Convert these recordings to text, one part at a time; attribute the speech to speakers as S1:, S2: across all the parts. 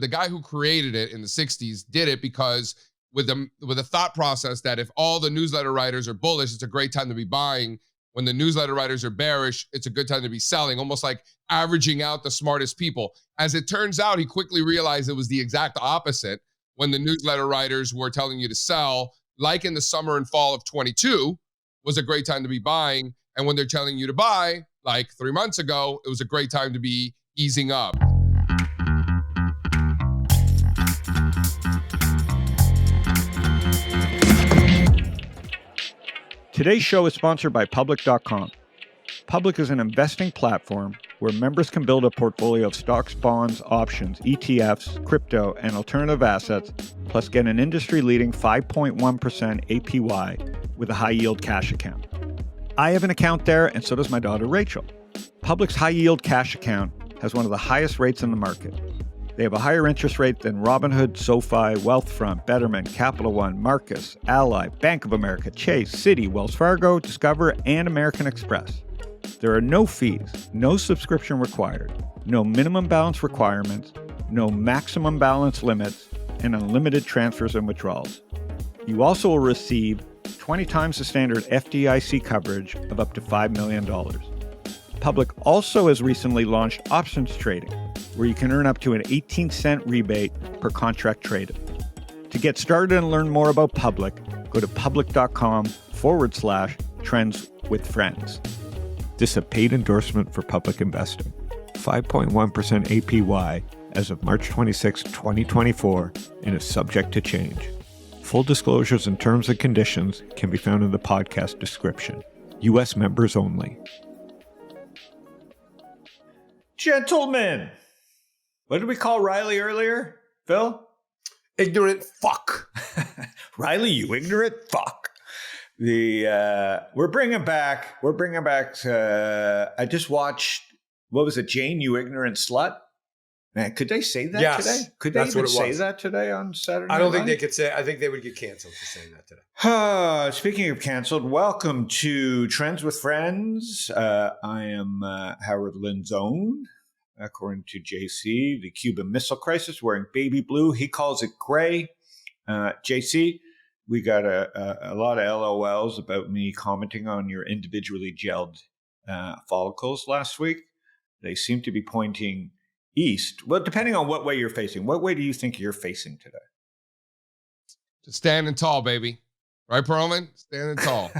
S1: The guy who created it in the 60s did it because with a thought process that if all the newsletter writers are bullish, it's a great time to be buying. When the newsletter writers are bearish, it's a good time to be selling, almost like averaging out the smartest people. As it turns out, he quickly realized it was the exact opposite. When the newsletter writers were telling you to sell, like in the summer and fall of 22, was a great time to be buying. And when they're telling you to buy, like 3 months ago, it was a great time to be easing up.
S2: Today's show is sponsored by Public.com. Public is an investing platform where members can build a portfolio of stocks, bonds, options, ETFs, crypto, and alternative assets, plus get an industry-leading 5.1% APY with a high-yield cash account. I have an account there, and so does my daughter Rachel. Public's high-yield cash account has one of the highest rates in the market. They have a higher interest rate than Robinhood, SoFi, Wealthfront, Betterment, Capital One, Marcus, Ally, Bank of America, Chase, Citi, Wells Fargo, Discover, and American Express. There are no fees, no subscription required, no minimum balance requirements, no maximum balance limits, and unlimited transfers and withdrawals. You also will receive 20 times the standard FDIC coverage of up to $5 million. Public also has recently launched options trading, where you can earn up to an 18-cent rebate per contract traded. To get started and learn more about Public, go to public.com/trends with friends. This is a paid endorsement for Public investing. 5.1% APY as of March 26, 2024, and is subject to change. Full disclosures and terms and conditions can be found in the podcast description. U.S. members only. Gentlemen! What did we call Riley earlier, Phil?
S3: Ignorant fuck.
S2: Riley, you ignorant fuck. We're bringing back, I just watched, what was it, Jane, you ignorant slut? Man, could they say that today? Could they even say that today on Saturday Night
S3: I don't think
S2: Live?
S3: they could say, I think they would get canceled for saying that today.
S2: Speaking of canceled, welcome to Trends with Friends. I am Howard Lindzon. According to JC, the Cuban Missile Crisis, wearing baby blue. He calls it gray. JC, we got a lot of LOLs about me commenting on your individually gelled follicles last week. They seem to be pointing east. Well, depending on what way you're facing. What way do you think you're facing today?
S1: Just standing tall, baby. Right, Perlman? Standing tall.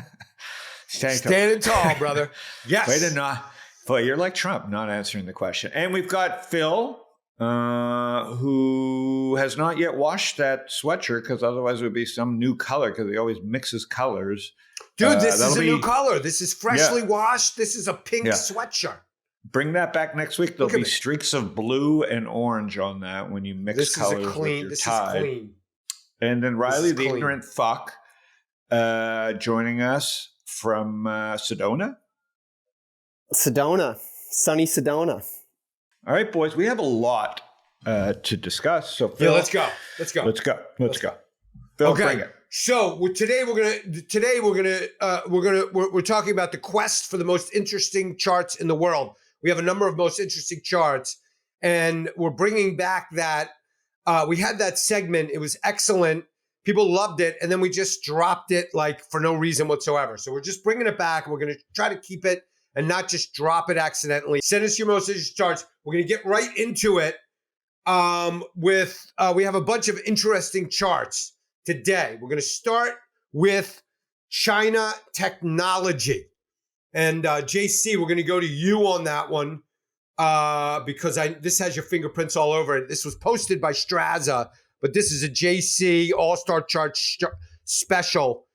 S3: Standing tall, brother. Yes.
S2: Way to not... Boy, you're like Trump, not answering the question. And we've got Phil, who has not yet washed that sweatshirt, because otherwise it would be some new color, because he always mixes colors.
S3: Dude, this is a new color. This is freshly washed. This is a pink sweatshirt.
S2: Bring that back next week. There'll be streaks of blue and orange on that when you mix colors with your tie.
S3: Is clean.
S2: And then Riley, the ignorant fuck, joining us from Sedona.
S4: Sunny Sedona.
S2: All right, boys, we have a lot to discuss. So, Phil,
S3: let's go.
S2: Phil,
S3: Okay.
S2: Bring it.
S3: So today we're talking about the quest for the most interesting charts in the world. We have a number of most interesting charts, and we're bringing back that. We had that segment. It was excellent. People loved it, and then we just dropped it like for no reason whatsoever. So we're just bringing it back. We're going to try to keep it and not just drop it accidentally. Send us your most interesting charts. We're going to get right into it we have a bunch of interesting charts today. We're going to start with China technology. And JC, we're going to go to you on that one because this has your fingerprints all over it. This was posted by Straza, but this is a JC All-Star Chart special.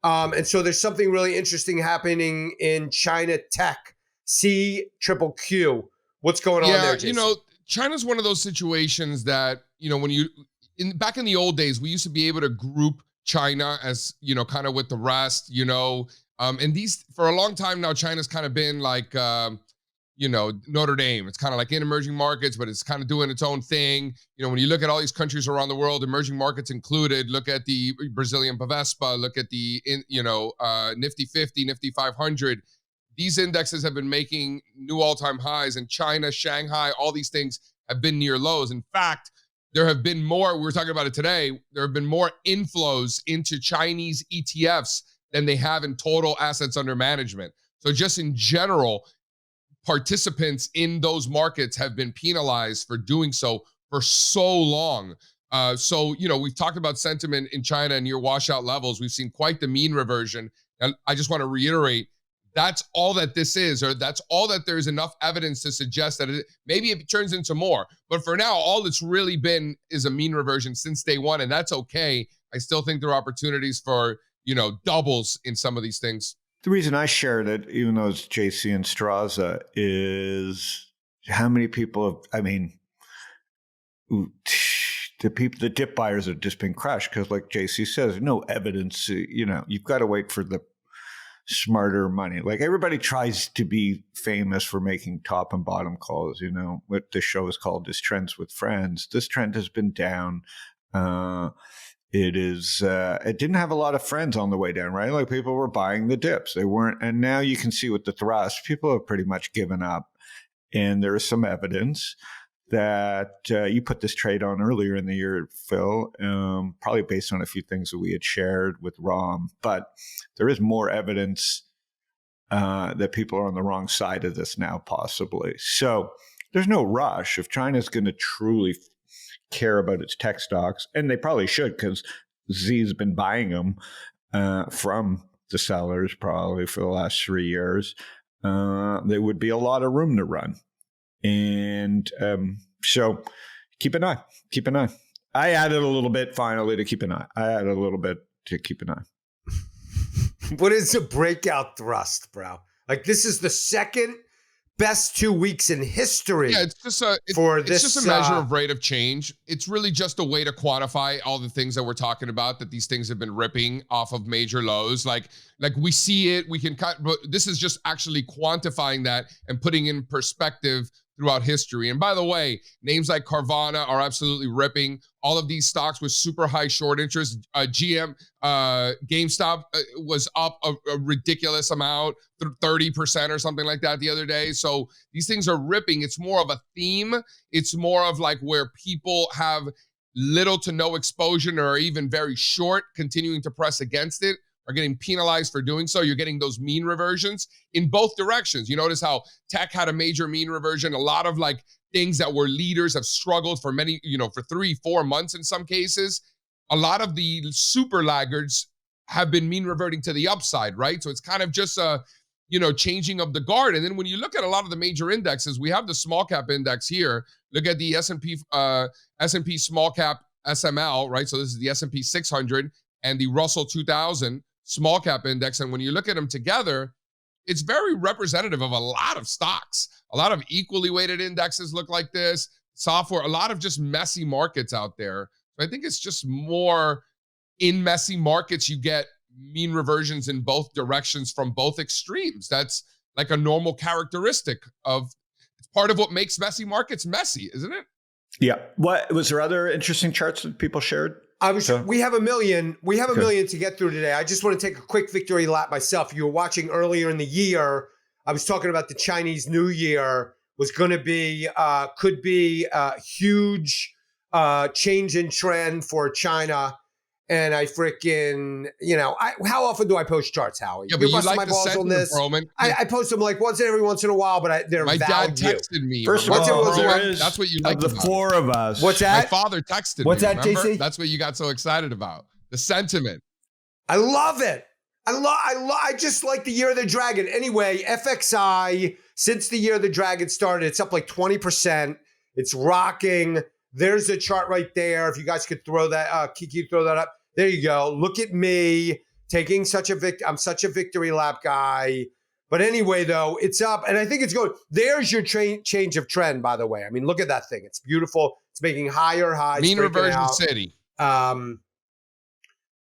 S3: And so there's something really interesting happening in China tech, QQQ. What's going on there, Jason?
S1: China's one of those situations that, back in the old days, we used to be able to group China as, kind of with the rest, and these, for a long time now, China's kind of been like, Notre Dame. It's kind of like in emerging markets, but it's kind of doing its own thing. When you look at all these countries around the world, emerging markets included, look at the Brazilian Bovespa, look at the, Nifty 50, Nifty 500. These indexes have been making new all-time highs, and China, Shanghai, all these things have been near lows. In fact, there have been more, we were talking about it today, there have been more inflows into Chinese ETFs than they have in total assets under management. So just in general, participants in those markets have been penalized for doing so for so long. So, we've talked about sentiment in China and near washout levels. We've seen quite the mean reversion. And I just want to reiterate, that's all that this is, or that's all that there's enough evidence to suggest that maybe it turns into more. But for now, all it's really been is a mean reversion since day one, and that's okay. I still think there are opportunities for, doubles in some of these things.
S2: The reason I shared it, even though it's JC and Straza, is how many people have, the dip buyers have just been crushed because, like JC says, no evidence. You've got to wait for the smarter money. Like, everybody tries to be famous for making top and bottom calls. What the show is called is Trends with Friends. This trend has been down. It didn't have a lot of friends on the way down, right? Like, people were buying the dips. They weren't. And now you can see with the thrust, people have pretty much given up. And there is some evidence that you put this trade on earlier in the year, Phil, probably based on a few things that we had shared with Rom. But there is more evidence that people are on the wrong side of this now, possibly. So there's no rush. If China's going to truly care about its tech stocks, and they probably should, because Z's been buying them from the sellers probably for the last 3 years, there would be a lot of room to run. And so keep an eye. I added a little bit finally to keep an eye.
S3: What is a breakout thrust, bro? Like, this is the second best 2 weeks in history.
S1: Yeah, it's just a measure of rate of change. It's really just a way to quantify all the things that we're talking about, that these things have been ripping off of major lows. Like we see it, we can cut, but this is just actually quantifying that and putting in perspective throughout history. And by the way, names like Carvana are absolutely ripping. All of these stocks with super high short interest. GM, GameStop was up a ridiculous amount, 30% or something like that the other day. So these things are ripping. It's more of a theme. It's more of like where people have little to no exposure or are even very short, continuing to press against it, are getting penalized for doing so. You're getting those mean reversions in both directions. You notice how tech had a major mean reversion. A lot of like things that were leaders have struggled for many, for 3-4 months in some cases. A lot of the super laggards have been mean reverting to the upside, right? So it's kind of just a, changing of the guard. And then when you look at a lot of the major indexes, we have the small cap index here. Look at the S&P small cap SML, right? So this is the S&P 600 and the Russell 2000 small cap index. And when you look at them together, it's very representative of a lot of stocks. A lot of equally weighted indexes look like this. Software, a lot of just messy markets out there. So I think it's just more in messy markets, you get mean reversions in both directions from both extremes. That's like a normal characteristic it's part of what makes messy markets messy, isn't it?
S2: Yeah. What was there other interesting charts that people shared?
S3: We have a million. We have a million to get through today. I just want to take a quick victory lap myself. You were watching earlier in the year. I was talking about the Chinese New Year was going to be, could be a huge change in trend for China. And I freaking, how often do I post charts, Howie?
S1: Yeah, but you like the sentiment, Roman.
S3: I post them like every once in a while, but they're
S1: my
S3: value.
S1: dad texted me.
S2: First of all,
S1: that's what you like
S2: the
S1: about
S2: four of us.
S3: What's that?
S1: My father texted me.
S3: What's that,
S1: remember?
S3: JC?
S1: That's what you got so excited about. The sentiment.
S3: I love it. I just like the Year of the Dragon. Anyway, FXI, since the Year of the Dragon started, it's up like 20%. It's rocking. There's a chart right there. If you guys could throw that, Kiki, throw that up. There you go. Look at me taking I'm such a victory lap guy. But anyway, though, it's up, and I think it's going. There's your change of trend, by the way. I mean, look at that thing. It's beautiful. It's making higher highs.
S1: Mean reversion city.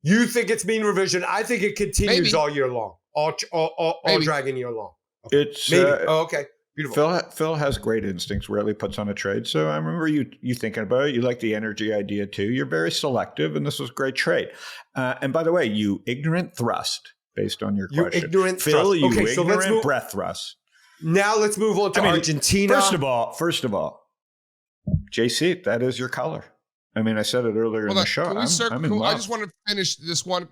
S3: You think it's mean reversion? I think it continues all year long, all dragon year long. Okay.
S2: It's
S3: maybe. Okay. Beautiful.
S2: Phil has great instincts, rarely puts on a trade. So I remember you thinking about it. You like the energy idea too. You're very selective, and this was a great trade. And by the way, you ignorant thrust based on your question.
S3: Ignorant
S2: Phil,
S3: thrust.
S2: you
S3: Okay, so
S2: ignorant breath thrust.
S3: Now let's move on to Argentina.
S2: First of all, JC, that is your color. I mean, I said it earlier in the show.
S1: Can we
S2: I'm in love.
S1: I just want to finish this one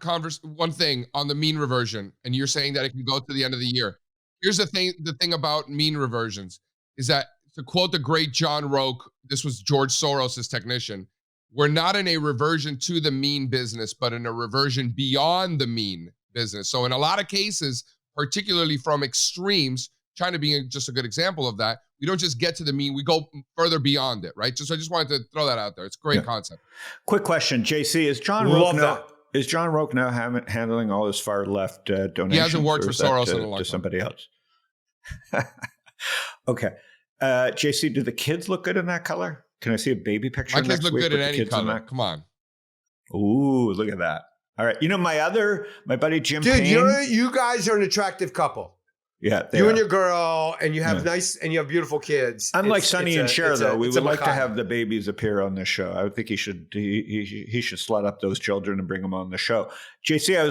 S1: thing on the mean reversion, and you're saying that it can go to the end of the year. Here's the thing about mean reversions is that, to quote the great John Roque, this was George Soros' technician, we're not in a reversion to the mean business, but in a reversion beyond the mean business. So in a lot of cases, particularly from extremes, China being just a good example of that, we don't just get to the mean, we go further beyond it, right? I just wanted to throw that out there. It's a great concept.
S2: Quick question, JC, is John Roque now handling all his far left donations?
S1: He hasn't worked for Soros in a long time.
S2: To somebody else. Okay. JC, do the kids look good in that color? Can I see a baby picture?
S1: My kids look good in any color. Come on.
S2: Ooh, look at that. All right. You know, my buddy Jim Payne.
S3: You guys are an attractive couple.
S2: Yeah,
S3: you and your girl, and you have beautiful kids.
S2: Unlike Sonny and Cher, though, we would like to have the babies appear on this show. I would think he should slut up those children and bring them on the show. JC, I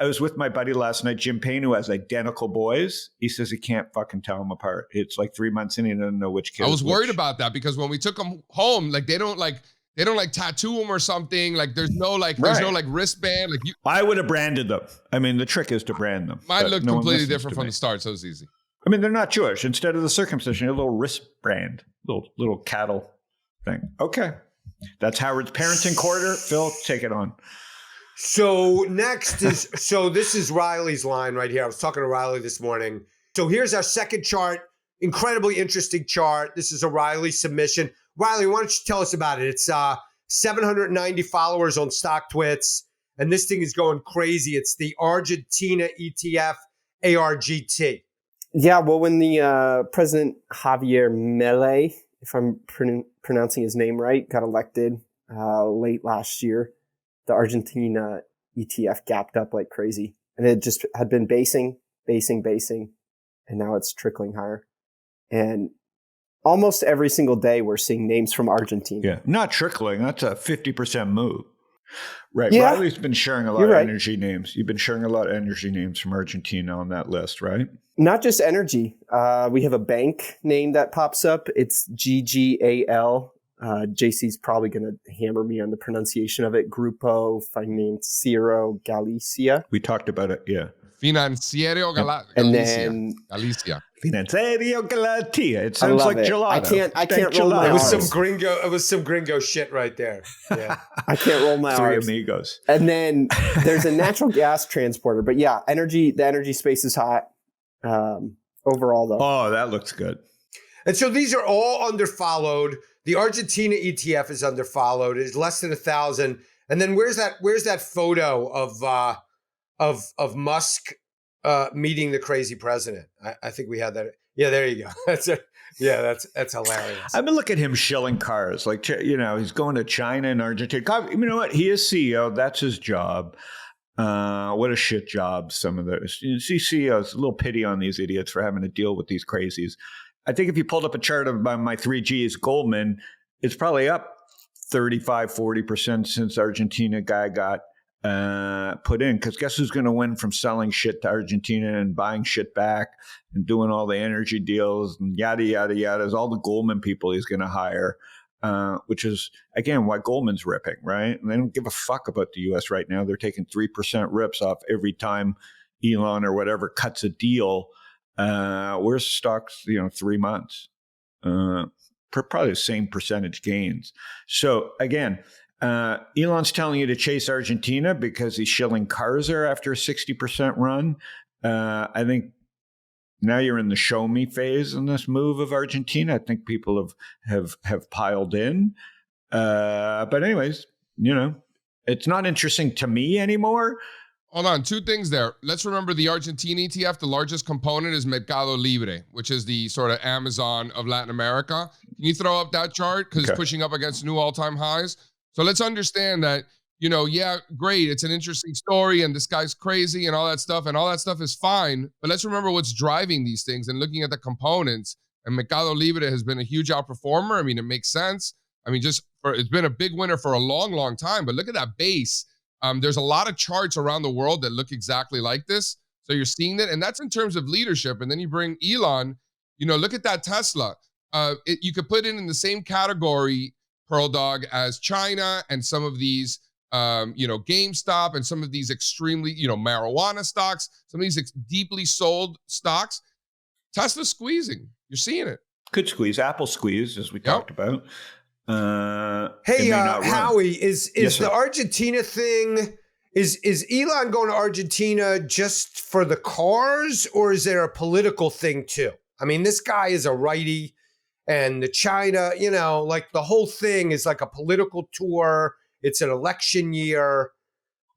S2: was with my buddy last night, Jim Payne, who has identical boys. He says he can't fucking tell them apart. It's like 3 months in, he doesn't know which kid.
S1: I was worried about that because when we took them home, like they don't tattoo them or something. Like there's no wristband. Like
S2: I would have branded them. I mean, the trick is to brand them.
S1: Mine looked completely different from the start, so it's easy.
S2: I mean, they're not Jewish. Instead of the circumcision, a little wristband, little cattle thing. Okay, that's Howard's parenting quarter. Phil, take it on.
S3: So next is this is Riley's line right here. I was talking to Riley this morning. So here's our second chart. Incredibly interesting chart. This is a Riley submission. Riley, why don't you tell us about it? It's 790 followers on StockTwits, and this thing is going crazy. It's the Argentina ETF ARGT.
S4: Yeah, well, when the President Javier Milei, if I'm pronouncing his name right, got elected late last year, the Argentina ETF gapped up like crazy. And it just had been basing, and now it's trickling higher. And almost every single day, we're seeing names from Argentina.
S2: Yeah, not trickling. That's a 50% move. Right.
S4: Yeah.
S2: Riley's been sharing a lot of energy names. You've been sharing a lot of energy names from Argentina on that list, right?
S4: Not just energy. We have a bank name that pops up. It's GGAL. JC's probably going to hammer me on the pronunciation of it. Grupo Financiero Galicia.
S2: We talked about it, yeah.
S1: Financiero Galicia.
S4: And then
S1: Galicia.
S2: Financiero Galicia. It sounds like gelato.
S4: I can't roll my
S3: R's.
S4: It
S3: was some gringo shit right there. Yeah.
S4: I can't roll my R's.
S2: Three amigos.
S4: And then there's a natural gas transporter. But yeah, the energy space is hot. Overall, though.
S2: Oh, that looks good.
S3: And so these are all underfollowed. The Argentina ETF is underfollowed. It's less than 1,000. And then where's that photo of Musk meeting the crazy president? I think we had that. Yeah, there you go. That's hilarious.
S2: I've been looking at him shilling cars. Like, he's going to China and Argentina. God, you know what? He is CEO. That's his job. What a shit job. Some of those. You see CEOs, a little pity on these idiots for having to deal with these crazies. I think if you pulled up a chart of my 3Gs, Goldman, it's probably up 35-40% since Argentina guy got put in. Because guess who's going to win from selling shit to Argentina and buying shit back and doing all the energy deals and yada, yada, yada. Is all the Goldman people he's going to hire, which is, again, why Goldman's ripping, right? And they don't give a fuck about the U.S. right now. They're taking 3% rips off every time Elon or whatever cuts a deal. Where's stocks, 3 months? Probably the same percentage gains. So again, Elon's telling you to chase Argentina because he's shilling cars there after a 60% run. I think now you're in the show me phase in this move of Argentina. I think people have piled in. But anyways, it's not interesting to me anymore.
S1: Hold on, two things there. Let's remember the Argentina ETF, the largest component is Mercado Libre, which is the sort of Amazon of Latin America. Can you throw up that chart? Because it's pushing up against new all-time highs. So let's understand that, great, it's an interesting story and this guy's crazy and all that stuff is fine. But let's remember what's driving these things and looking at the components. And Mercado Libre has been a huge outperformer. I mean, it makes sense. I mean, it's been a big winner for a long, long time. But look at that base. There's a lot of charts around the world that look exactly like this. So you're seeing that. And that's in terms of leadership. And then you bring Elon, look at that Tesla. You could put it in the same category pearl dog as China and some of these, GameStop and some of these extremely, marijuana stocks, some of these deeply sold stocks. Tesla's squeezing. You're seeing it.
S2: Could squeeze, Apple squeeze, as we talked about.
S3: Hey, Howie, is
S2: Yes,
S3: the
S2: sir.
S3: Argentina thing, is Elon going to Argentina just for the cars, or is there a political thing too? I mean, this guy is a righty, and the China, like the whole thing is like a political tour. It's an election year.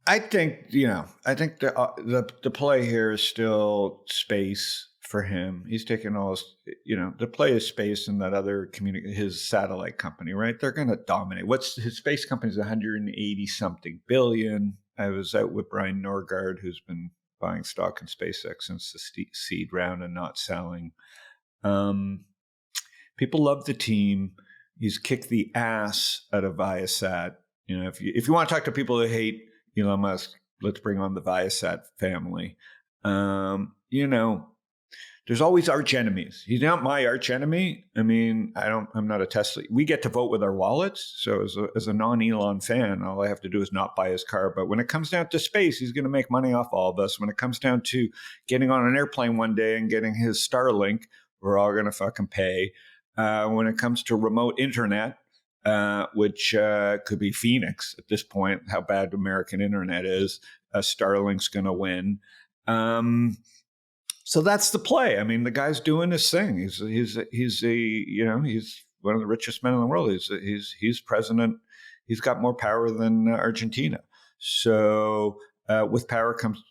S2: I think the play here is still space for him. He's taking all his, the play is space and that other his satellite company, right? They're going to dominate. His space company's 180 something billion. I was out with Brian Norgard, who's been buying stock in SpaceX since the seed round and not selling. People love the team. He's kicked the ass out of Viasat. If you want to talk to people that hate Elon Musk, let's bring on the Viasat family. There's always arch enemies. He's not my arch enemy. I mean, I'm not a Tesla. We get to vote with our wallets. So as a non-Elon fan, all I have to do is not buy his car. But when it comes down to space, he's going to make money off all of us. When it comes down to getting on an airplane one day and getting his Starlink, we're all going to fucking pay. When it comes to remote internet, which could be Phoenix at this point, how bad American internet is, Starlink's going to win. So that's the play. I mean, the guy's doing his thing. He's one of the richest men in the world. He's president. He's got more power than Argentina. So with power comes,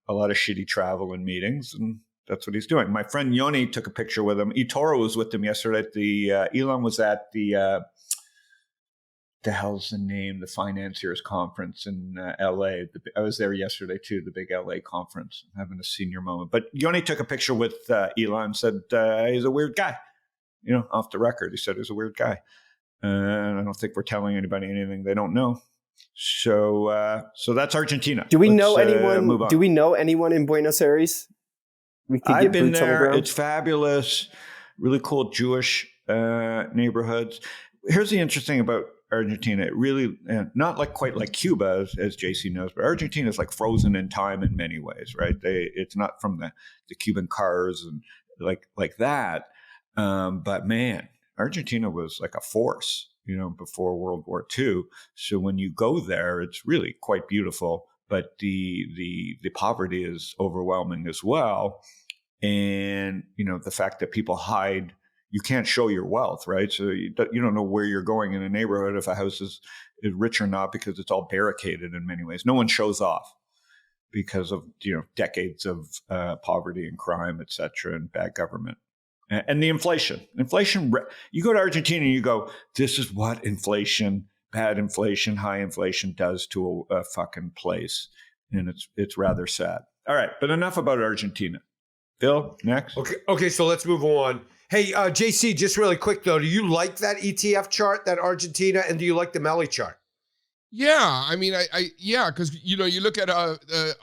S2: a lot of shitty travel and meetings, and that's what he's doing. My friend Yoni took a picture with him. eToro was with him yesterday at the Elon was at the hell's the name? The financiers conference in LA. I was there yesterday too, the big LA conference. I'm having a senior moment. But Yoni took a picture with Elon, said he's a weird guy. Off the record, he said he's a weird guy. And I don't think we're telling anybody anything they don't know. So that's Argentina.
S4: Do we know anyone? Do we know anyone in Buenos Aires?
S2: I've been there. It's fabulous. Really cool Jewish neighborhoods. Here's the interesting about Argentina. It really, not quite like Cuba, as JC knows, but Argentina is like frozen in time in many ways, right? It's not from the Cuban cars and like that. But man, Argentina was like a force, before World War II. So when you go there, it's really quite beautiful. But the poverty is overwhelming as well. And, the fact that people hide, you can't show your wealth, right? So you don't know where you're going in a neighborhood if a house is rich or not, because it's all barricaded in many ways. No one shows off because of, decades of poverty and crime, et cetera, and bad government. And the inflation, you go to Argentina and you go, this is what inflation, bad inflation, high inflation does to a fucking place. And it's rather sad. All right, but enough about Argentina. Phil, next.
S3: Okay, so let's move on. Hey, JC, just really quick though, do you like that ETF chart, that Argentina, and do you like the Melly chart?
S1: Yeah, I mean, because you look at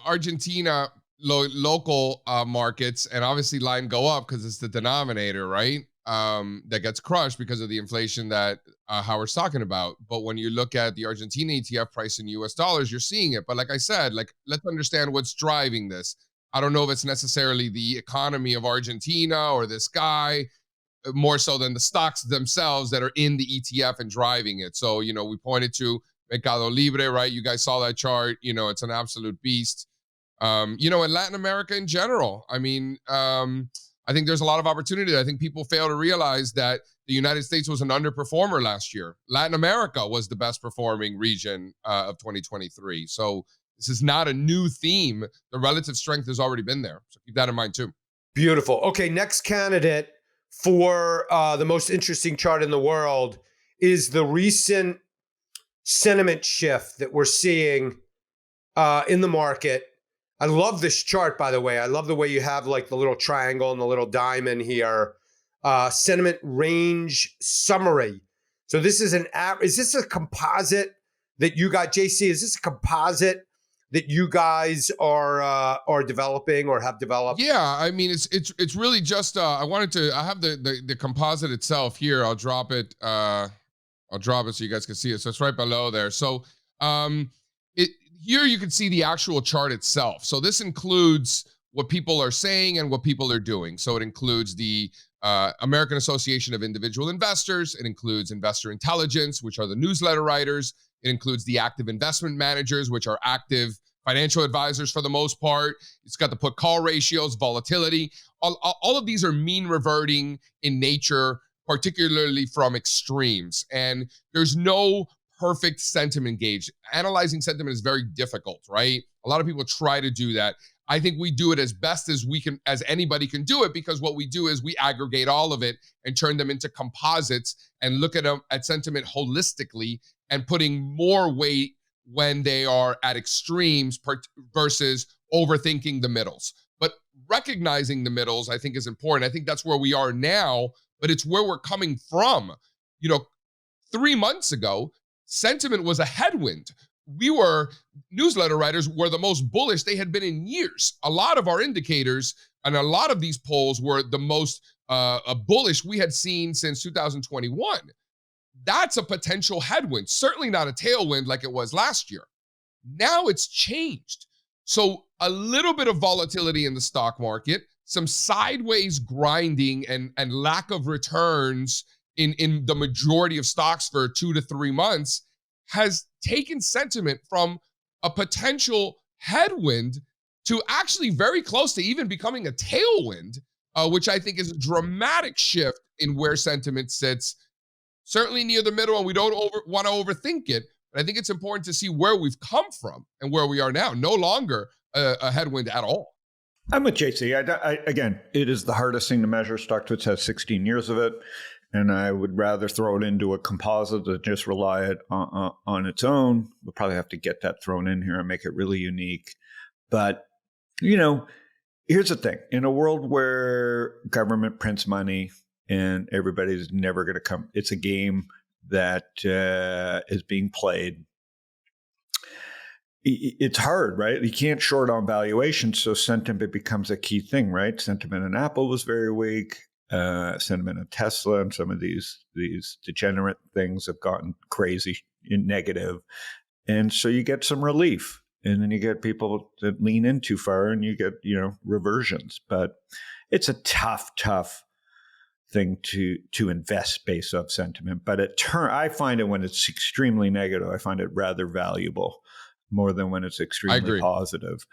S1: Argentina local markets, and obviously line go up because it's the denominator, right? That gets crushed because of the inflation that Howard's talking about. But when you look at the Argentina ETF price in US dollars, you're seeing it. But like I said, let's understand what's driving this. I don't know if it's necessarily the economy of Argentina or this guy, more so than the stocks themselves that are in the ETF and driving it. So, we pointed to Mercado Libre, right? You guys saw that chart. It's an absolute beast. In Latin America in general, I mean, I think there's a lot of opportunity. I think people fail to realize that the United States was an underperformer last year. Latin America was the best performing region of 2023. So this is not a new theme. The relative strength has already been there. So keep that in mind too.
S3: Beautiful. Okay, next candidate for the most interesting chart in the world is the recent sentiment shift that we're seeing in the market. I love this chart, by the way. I love the way you have the little triangle and the little diamond here. Sentiment range summary. So this is is this a composite that you got, JC? Is this a composite that you guys are developing or have developed?
S1: Yeah, I mean, it's really just, I have the composite itself here. I'll drop it I'll drop it so you guys can see it. So it's right below there. So it here you can see the actual chart itself. So this includes what people are saying and what people are doing. So it includes the American Association of Individual Investors. It includes Investor Intelligence, which are the newsletter writers. It includes the active investment managers, which are active financial advisors for the most part. It's got the put call ratios, volatility. All of these are mean reverting in nature, particularly from extremes. And there's no perfect sentiment gauge. Analyzing sentiment is very difficult, right? A lot of people try to do that. I think we do it as best as we can, as anybody can do it, because what we do is we aggregate all of it and turn them into composites and look at them at sentiment holistically and putting more weight when they are at extremes versus overthinking the middles. But recognizing the middles, I think, is important. I think that's where we are now, but it's where we're coming from. 3 months ago, sentiment was a headwind. Newsletter writers were the most bullish they had been in years. A lot of our indicators and a lot of these polls were the most bullish we had seen since 2021. That's a potential headwind, certainly not a tailwind like it was last year. Now it's changed. So a little bit of volatility in the stock market, some sideways grinding and lack of returns in the majority of stocks for 2 to 3 months has taken sentiment from a potential headwind to actually very close to even becoming a tailwind, which I think is a dramatic shift in where sentiment sits. Certainly near the middle, and we don't want to overthink it, but I think it's important to see where we've come from and where we are now. No longer a headwind at all.
S2: I'm with JC. Again, it is the hardest thing to measure. StockTwits has 16 years of it, and I would rather throw it into a composite than just rely it on its own. We'll probably have to get that thrown in here and make it really unique. But, here's the thing. In a world where government prints money and everybody's never going to come, it's a game that is being played. It's hard, right? You can't short on valuation, so sentiment becomes a key thing, right? Sentiment in Apple was very weak. Sentiment in Tesla and some of these degenerate things have gotten crazy and negative. And so you get some relief. And then you get people that lean in too far and you get, reversions. But it's a tough thing to invest based off sentiment. But I find it when it's extremely negative, I find it rather valuable more than when it's extremely positive.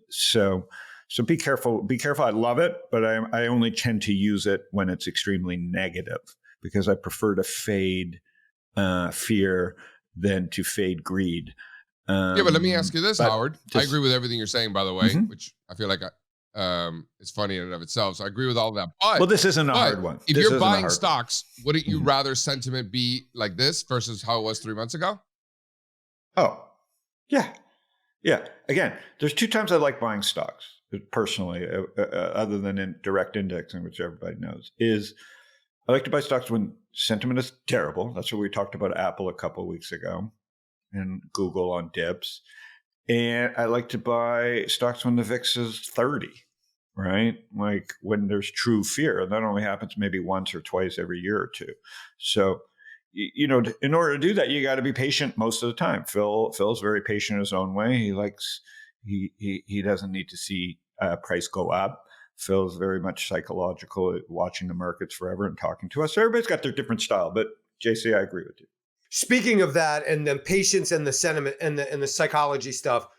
S2: So be careful. Be careful. I love it, but I only tend to use it when it's extremely negative because I prefer to fade fear than to fade greed.
S1: But let me ask you this, Howard. I agree with everything you're saying, by the way, which I feel like it's funny in and of itself. So I agree with all that. But
S2: this isn't a hard one.
S1: If you're buying stocks, wouldn't you rather sentiment be like this versus how it was 3 months ago?
S2: Oh, yeah. Yeah. Again, there's 2 times I like buying stocks personally, other than in direct indexing, which everybody knows, is I like to buy stocks when sentiment is terrible. That's what we talked about Apple a couple of weeks ago and Google on dips. And I like to buy stocks when the VIX is 30, right? Like when there's true fear. And that only happens maybe once or twice every year or two. So, in order to do that, you got to be patient most of the time. Phil's very patient in his own way. He doesn't need to see price go up. Phil's very much psychological, watching the markets forever and talking to us. So everybody's got their different style. But JC, I agree with you.
S3: Speaking of that and the patience and the sentiment and the psychology stuff,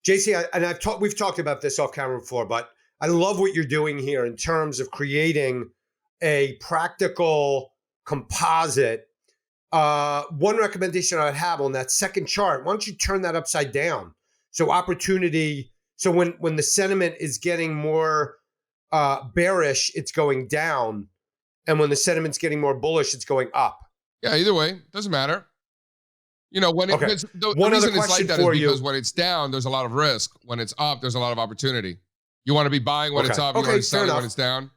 S3: JC, we've talked about this off camera before, but I love what you're doing here in terms of creating a practical composite. One recommendation I'd have on that second chart, why don't you turn that upside down? So opportunity. So when the sentiment is getting more bearish, it's going down. And when the sentiment's getting more bullish, it's going up.
S1: Yeah, either way, doesn't matter. When
S3: Okay.
S1: the
S3: One
S1: reason
S3: other
S1: it's like
S3: question
S1: that is
S3: for you.
S1: because when it's down, there's a lot of risk. When it's up, there's a lot of opportunity. You want to be buying when it's up. You want to be selling when it's down.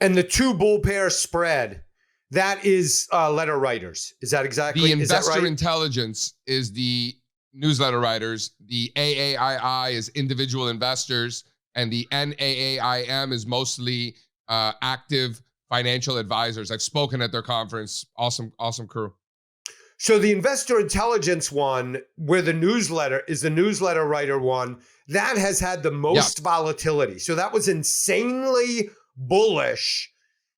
S3: And the 2 bull pair spread, that is letter writers. Is that exactly?
S1: The investor
S3: is that right?
S1: intelligence is the newsletter writers. The AAII is individual investors, and the NAAIM is mostly active financial advisors. I've spoken at their conference. Awesome crew.
S3: So the investor intelligence one, where the newsletter is the newsletter writer one, that has had the most volatility. So that was insanely bullish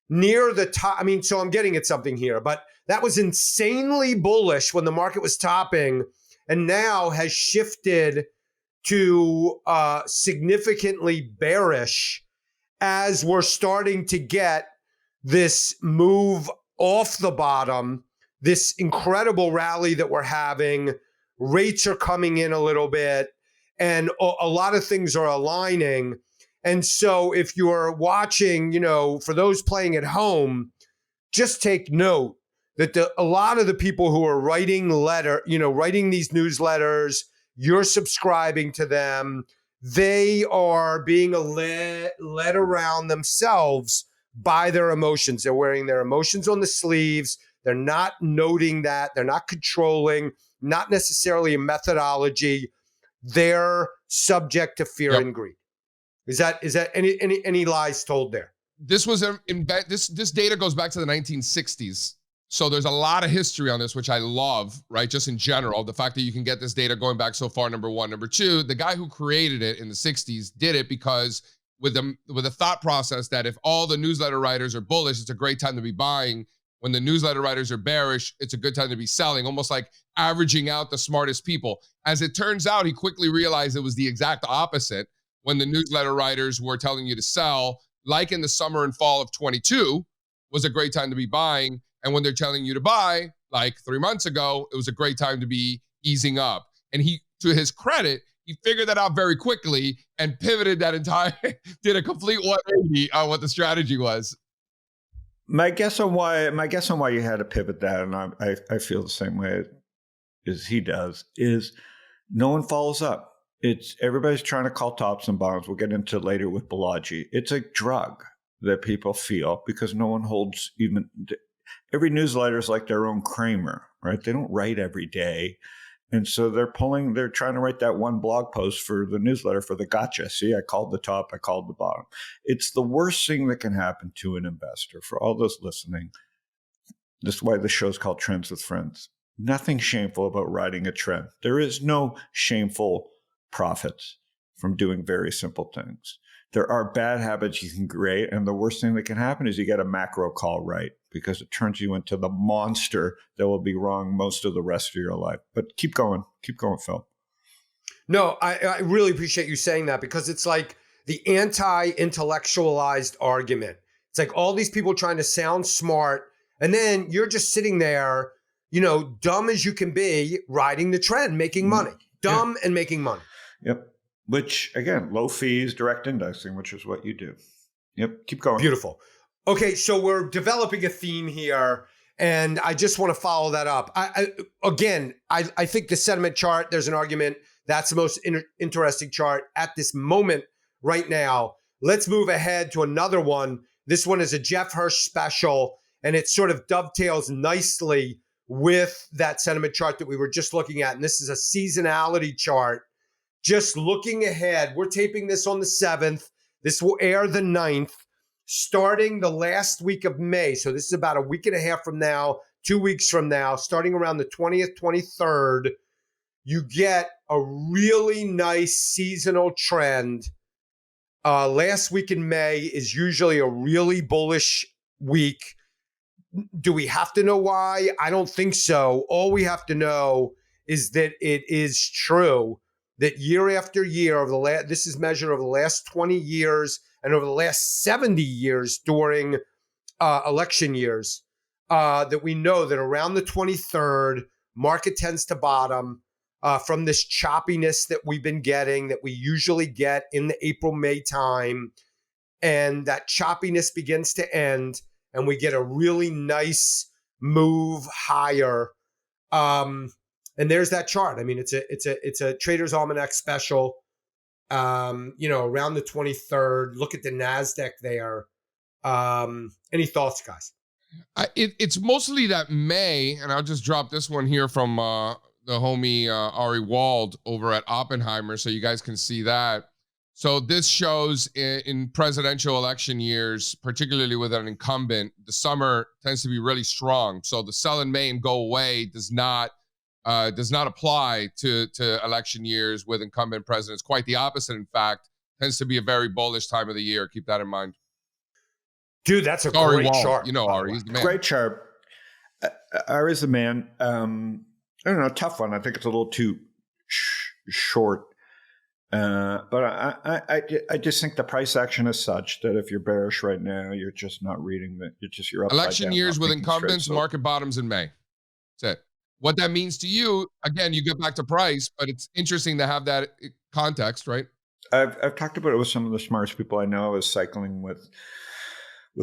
S3: near the top. I mean, so I'm getting at something here, but that was insanely bullish when the market was topping, and now has shifted to significantly bearish as we're starting to get this move off the bottom, this incredible rally that we're having. Rates are coming in a little bit, and a lot of things are aligning. And so if you're watching, for those playing at home, just take note that a lot of the people who are writing these newsletters, you're subscribing to them, they are being led around themselves by their emotions. They're wearing their emotions on the sleeves. They're not noting that. They're not controlling, not necessarily a methodology. They're subject to fear and greed. Is that any lies told there?
S1: This was this data goes back to the 1960s. So there's a lot of history on this, which I love, right? Just in general, the fact that you can get this data going back so far, number one. Number two, the guy who created it in the 60s did it because with a thought process that if all the newsletter writers are bullish, it's a great time to be buying. When the newsletter writers are bearish, it's a good time to be selling, almost like averaging out the smartest people. As it turns out, he quickly realized it was the exact opposite. When the newsletter writers were telling you to sell, like in the summer and fall of 22, was a great time to be buying. And when they're telling you to buy, like 3 months ago, it was a great time to be easing up. And he, to his credit, he figured that out very quickly and pivoted that did a complete 180 on what the strategy was.
S2: My guess on why you had to pivot that, and I feel the same way as he does, is no one follows up. Everybody's trying to call tops and bottoms. We'll get into it later with Balagi. It's a drug that people feel because no one holds even. Every newsletter is like their own Kramer, right? They don't write every day. And so they're trying to write that one blog post for the newsletter for the gotcha. See, I called the top, I called the bottom. It's the worst thing that can happen to an investor. For all those listening, this is why the show's called Trends with Friends. Nothing shameful about riding a trend. There is no shameful profits from doing very simple things. There are bad habits you can create, and the worst thing that can happen is you get a macro call right, because it turns you into the monster that will be wrong most of the rest of your life. But keep going, Phil.
S3: No, I really appreciate you saying that, because it's like the anti-intellectualized argument. It's like all these people trying to sound smart, and then you're just sitting there, dumb as you can be, riding the trend, making money. Dumb and making money.
S2: Yep. Which, again, low fees, direct indexing, which is what you do. Yep. Keep going.
S3: Beautiful. Okay, so we're developing a theme here, and I just want to follow that up. I think the sentiment chart, there's an argument that's the most interesting chart at this moment right now. Let's move ahead to another one. This one is a Jeff Hirsch special, and it sort of dovetails nicely with that sentiment chart that we were just looking at. And this is a seasonality chart. Just looking ahead, we're taping this on the 7th. This will air the 9th, starting the last week of May. So this is about a week and a half from now, 2 weeks from now, starting around the 20th, 23rd, you get a really nice seasonal trend. Last week in May is usually a really bullish week. Do we have to know why? I don't think so. All we have to know is that it is true that year after year, this is measured over the last 20 years and over the last 70 years during election years, that we know that around the 23rd, market tends to bottom from this choppiness that we've been getting, that we usually get in the April-May time. And that choppiness begins to end, and we get a really nice move higher. And there's that chart. I mean, it's a Trader's Almanac special. Around the 23rd. Look at the NASDAQ there. Any thoughts, guys?
S1: It's mostly that May, and I'll just drop this one here from the homie Ari Wald over at Oppenheimer, so you guys can see that. So this shows in presidential election years, particularly with an incumbent, the summer tends to be really strong. So the sell in May and go away does not apply to election years with incumbent presidents. Quite the opposite, in fact, tends to be a very bullish time of the year. Keep that in mind.
S3: Dude, that's a
S1: Ari
S3: great
S1: Wall,
S3: chart.
S1: you know
S3: by the
S1: Ari,
S3: way.
S1: he's the man.
S2: Great chart. Ari's the man. I don't know, tough one. I think it's a little too short. But I just think the price action is such that if you're bearish right now, you're just not reading it. You're upside
S1: Election
S2: down,
S1: years
S2: not
S1: with
S2: thinking
S1: incumbents,
S2: straight. So
S1: market bottoms in May. That's it. What that means to you, again, you get back to price, but it's interesting to have that context, right?
S2: I've talked about it with some of the smartest people I know. I was cycling with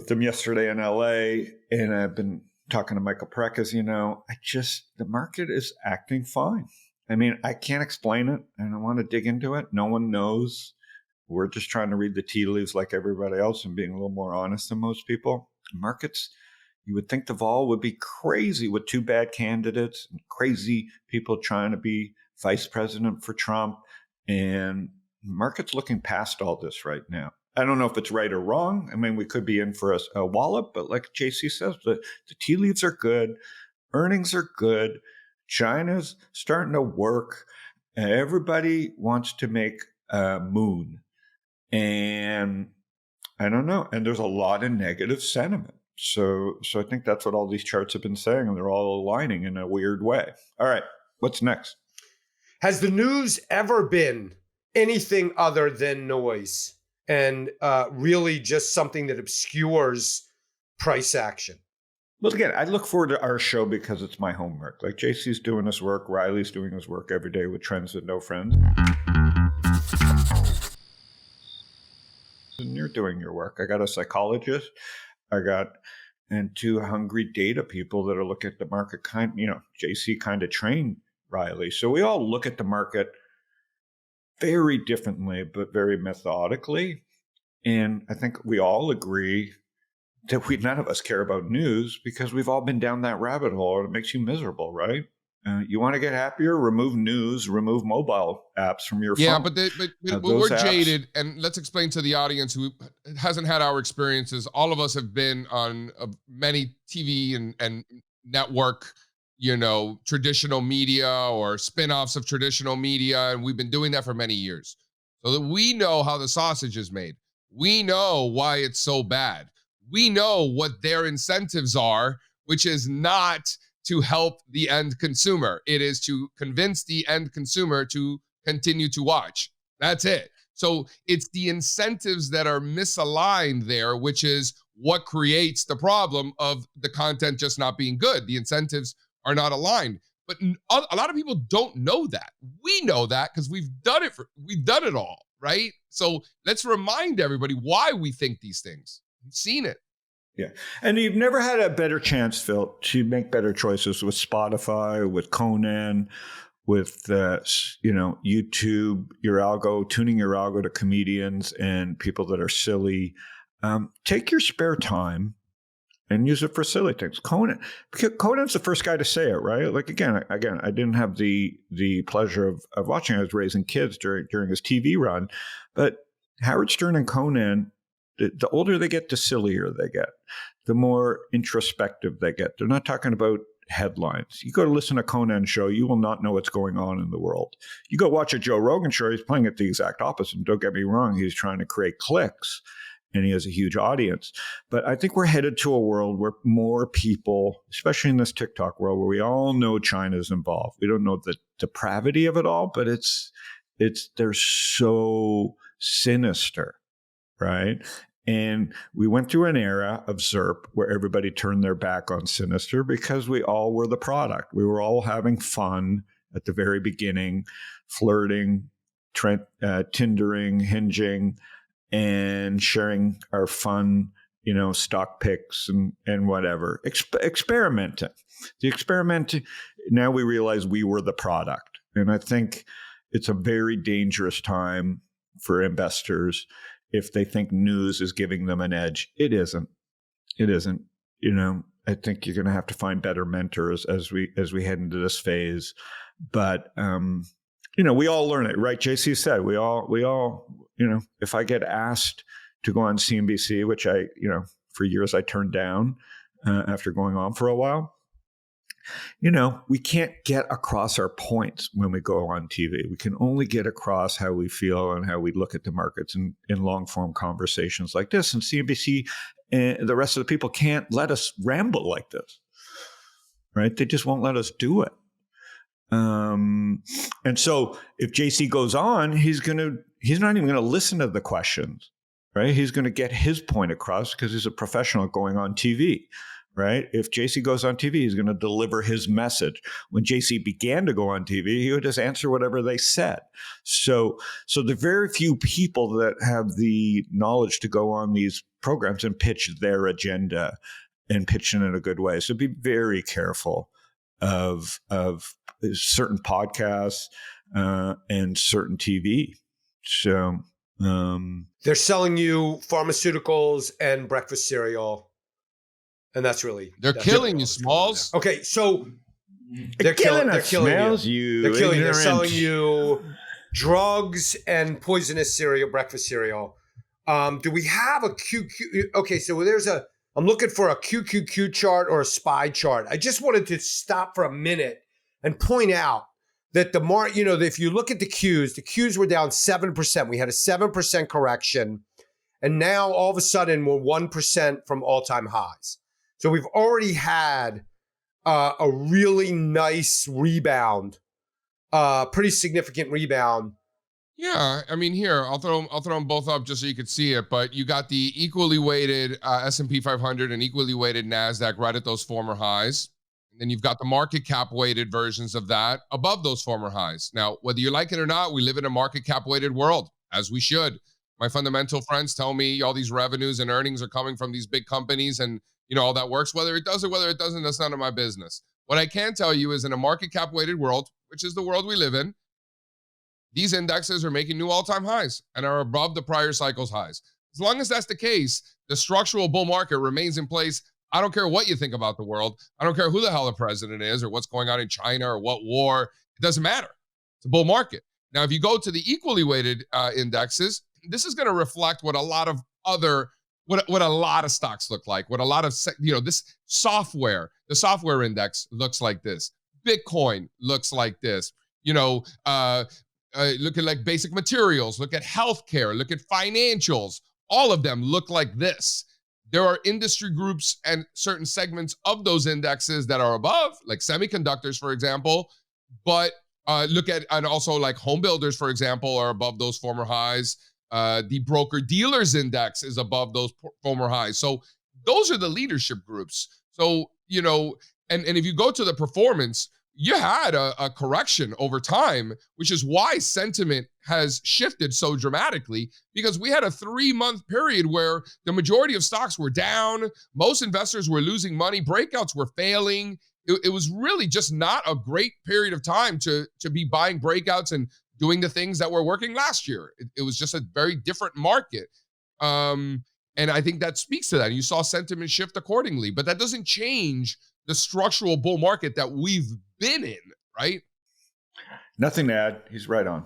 S2: them yesterday in LA, and I've been talking to Michael Preck, as you know. The market is acting fine. I mean, I can't explain it, and I want to dig into it. No one knows. We're just trying to read the tea leaves like everybody else and being a little more honest than most people. Markets, you would think the vol would be crazy with two bad candidates and crazy people trying to be vice president for Trump. And market's looking past all this right now. I don't know if it's right or wrong. I mean, we could be in for a wallop, but like JC says, the tea leaves are good. Earnings are good. China's starting to work. Everybody wants to make a moon. And I don't know. And there's a lot of negative sentiment. So I think that's what all these charts have been saying, and they're all aligning in a weird way. All right, what's next?
S3: Has the news ever been anything other than noise and really just something that obscures price action?
S2: Well, again, I look forward to our show because it's my homework. Like JC's doing his work, Riley's doing his work every day with Trends with No Friends. And you're doing your work. I got a psychologist. And two hungry data people that are looking at the market JC kind of trained Riley. So we all look at the market very differently, but very methodically. And I think we all agree that none of us care about news because we've all been down that rabbit hole and it makes you miserable, right? You want to get happier? Remove news, remove mobile apps from your phone.
S1: Yeah, but we're jaded, and let's explain to the audience who hasn't had our experiences. All of us have been on many TV and network, traditional media or spin-offs of traditional media, and we've been doing that for many years. So that we know how the sausage is made. We know why it's so bad. We know what their incentives are, which is not to help the end consumer. It is to convince the end consumer to continue to watch. That's it. So it's the incentives that are misaligned there, which is what creates the problem of the content just not being good. The incentives are not aligned. But a lot of people don't know that. We know that because we've done it all, right? So let's remind everybody why we think these things. We've seen it.
S2: Yeah. And you've never had a better chance, Phil, to make better choices with Spotify, with Conan, with YouTube, your algo, tuning your algo to comedians and people that are silly. Take your spare time and use it for silly things. Conan's the first guy to say it, right? Like again, I didn't have the pleasure of watching. I was raising kids during his TV run, but Howard Stern and Conan, the older they get, the sillier they get, the more introspective they get. They're not talking about headlines. You go to listen to Conan's show, you will not know what's going on in the world. You go watch a Joe Rogan show, he's playing it the exact opposite. And don't get me wrong, he's trying to create clicks and he has a huge audience. But I think we're headed to a world where more people, especially in this TikTok world, where we all know China's involved. We don't know the depravity of it all, but they're so sinister, right? And we went through an era of ZERP where everybody turned their back on sinister because we all were the product. We were all having fun at the very beginning, flirting, Tindering, hinging, and sharing our fun, stock picks and whatever. Experimenting. The experiment, now we realize we were the product. And I think it's a very dangerous time for investors if they think news is giving them an edge. It isn't. I think you're going to have to find better mentors as we head into this phase. But we all learn it, right? JC said, we all, if I get asked to go on CNBC, which I, for years I turned down after going on for a while, we can't get across our points when we go on TV. We can only get across how we feel and how we look at the markets in long form conversations like this. And CNBC and the rest of the people can't let us ramble like this, right? They just won't let us do it. And so if JC goes on, he's not even going to listen to the questions, right? He's going to get his point across because he's a professional going on TV, right? If JC goes on TV, he's going to deliver his message. When JC began to go on TV, he would just answer whatever they said. So the very few people that have the knowledge to go on these programs and pitch their agenda and pitch it in a good way. So be very careful of certain podcasts and certain TV. So
S3: they're selling you pharmaceuticals and breakfast cereal, and that's
S1: they're killing you, Smalls.
S3: Okay, so
S2: they're killing
S3: you.
S2: They're killing you.
S3: They're selling you drugs and poisonous cereal, breakfast cereal. Do we have a QQ? Okay, so I'm looking for a QQQ chart or a SPY chart. I just wanted to stop for a minute and point out that if you look at the Qs were down 7%. We had a 7% correction. And now all of a sudden we're 1% from all-time highs. So we've already had a really nice rebound, pretty significant rebound.
S1: Yeah, I mean, here I'll throw them both up just so you could see it. But you got the equally weighted S&P 500 and equally weighted Nasdaq right at those former highs, and then you've got the market cap weighted versions of that above those former highs. Now, whether you like it or not, we live in a market cap weighted world, as we should. My fundamental friends tell me all these revenues and earnings are coming from these big companies, and all that works. Whether it does or whether it doesn't, that's none of my business. What I can tell you is in a market cap weighted world, which is the world we live in, these indexes are making new all-time highs and are above the prior cycle's highs. As long as that's the case, the structural bull market remains in place. I don't care what you think about the world. I don't care who the hell the president is or what's going on in China or what war. It doesn't matter. It's a bull market. Now, if you go to the equally weighted indexes, this is going to reflect what a lot of what a lot of stocks look like. What a lot of this software, the software index looks like this. Bitcoin looks like this. Look at like basic materials, look at healthcare, look at financials. All of them look like this. There are industry groups and certain segments of those indexes that are above, like semiconductors, for example. But look at, and also like home builders, for example, are above those former highs. The broker dealers index is above those former highs. So those are the leadership groups. So, and if you go to the performance, you had a correction over time, which is why sentiment has shifted so dramatically, because we had a 3-month period where the majority of stocks were down. Most investors were losing money. Breakouts were failing. It was really just not a great period of time to be buying breakouts and doing the things that were working last year. It was just a very different market. And I think that speaks to that. And you saw sentiment shift accordingly, but that doesn't change the structural bull market that we've been in, right?
S2: Nothing to add. He's right on.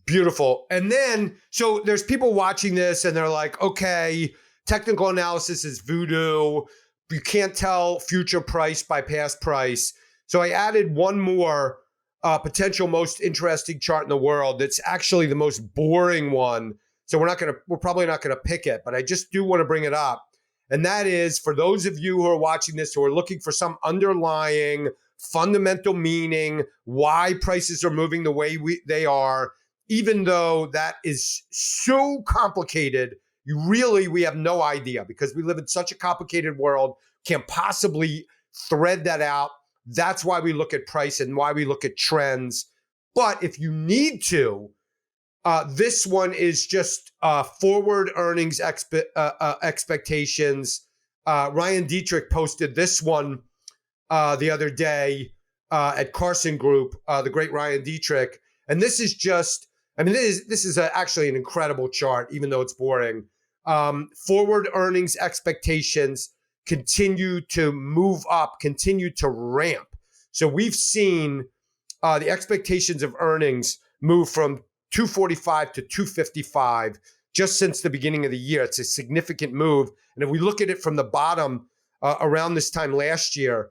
S3: Beautiful. And then, so there's people watching this and they're like, okay, technical analysis is voodoo. You can't tell future price by past price. So I added one more potential most interesting chart in the world. That's actually the most boring one. So we're probably not gonna pick it, but I just do want to bring it up. And that is, for those of you who are watching this who are looking for some underlying fundamental meaning, why prices are moving the way they are, even though that is so complicated, we have no idea, because we live in such a complicated world, can't possibly thread that out. That's why we look at price and why we look at trends. But if you need to, this one is just forward earnings expectations. Ryan Dietrich posted this one the other day at Carson Group, the great Ryan Dietrich. And this is just, this is actually an incredible chart, even though it's boring. Forward earnings expectations continue to move up, continue to ramp. So we've seen the expectations of earnings moved from 245 to 255 just since the beginning of the year. It's a significant move. And if we look at it from the bottom around this time last year,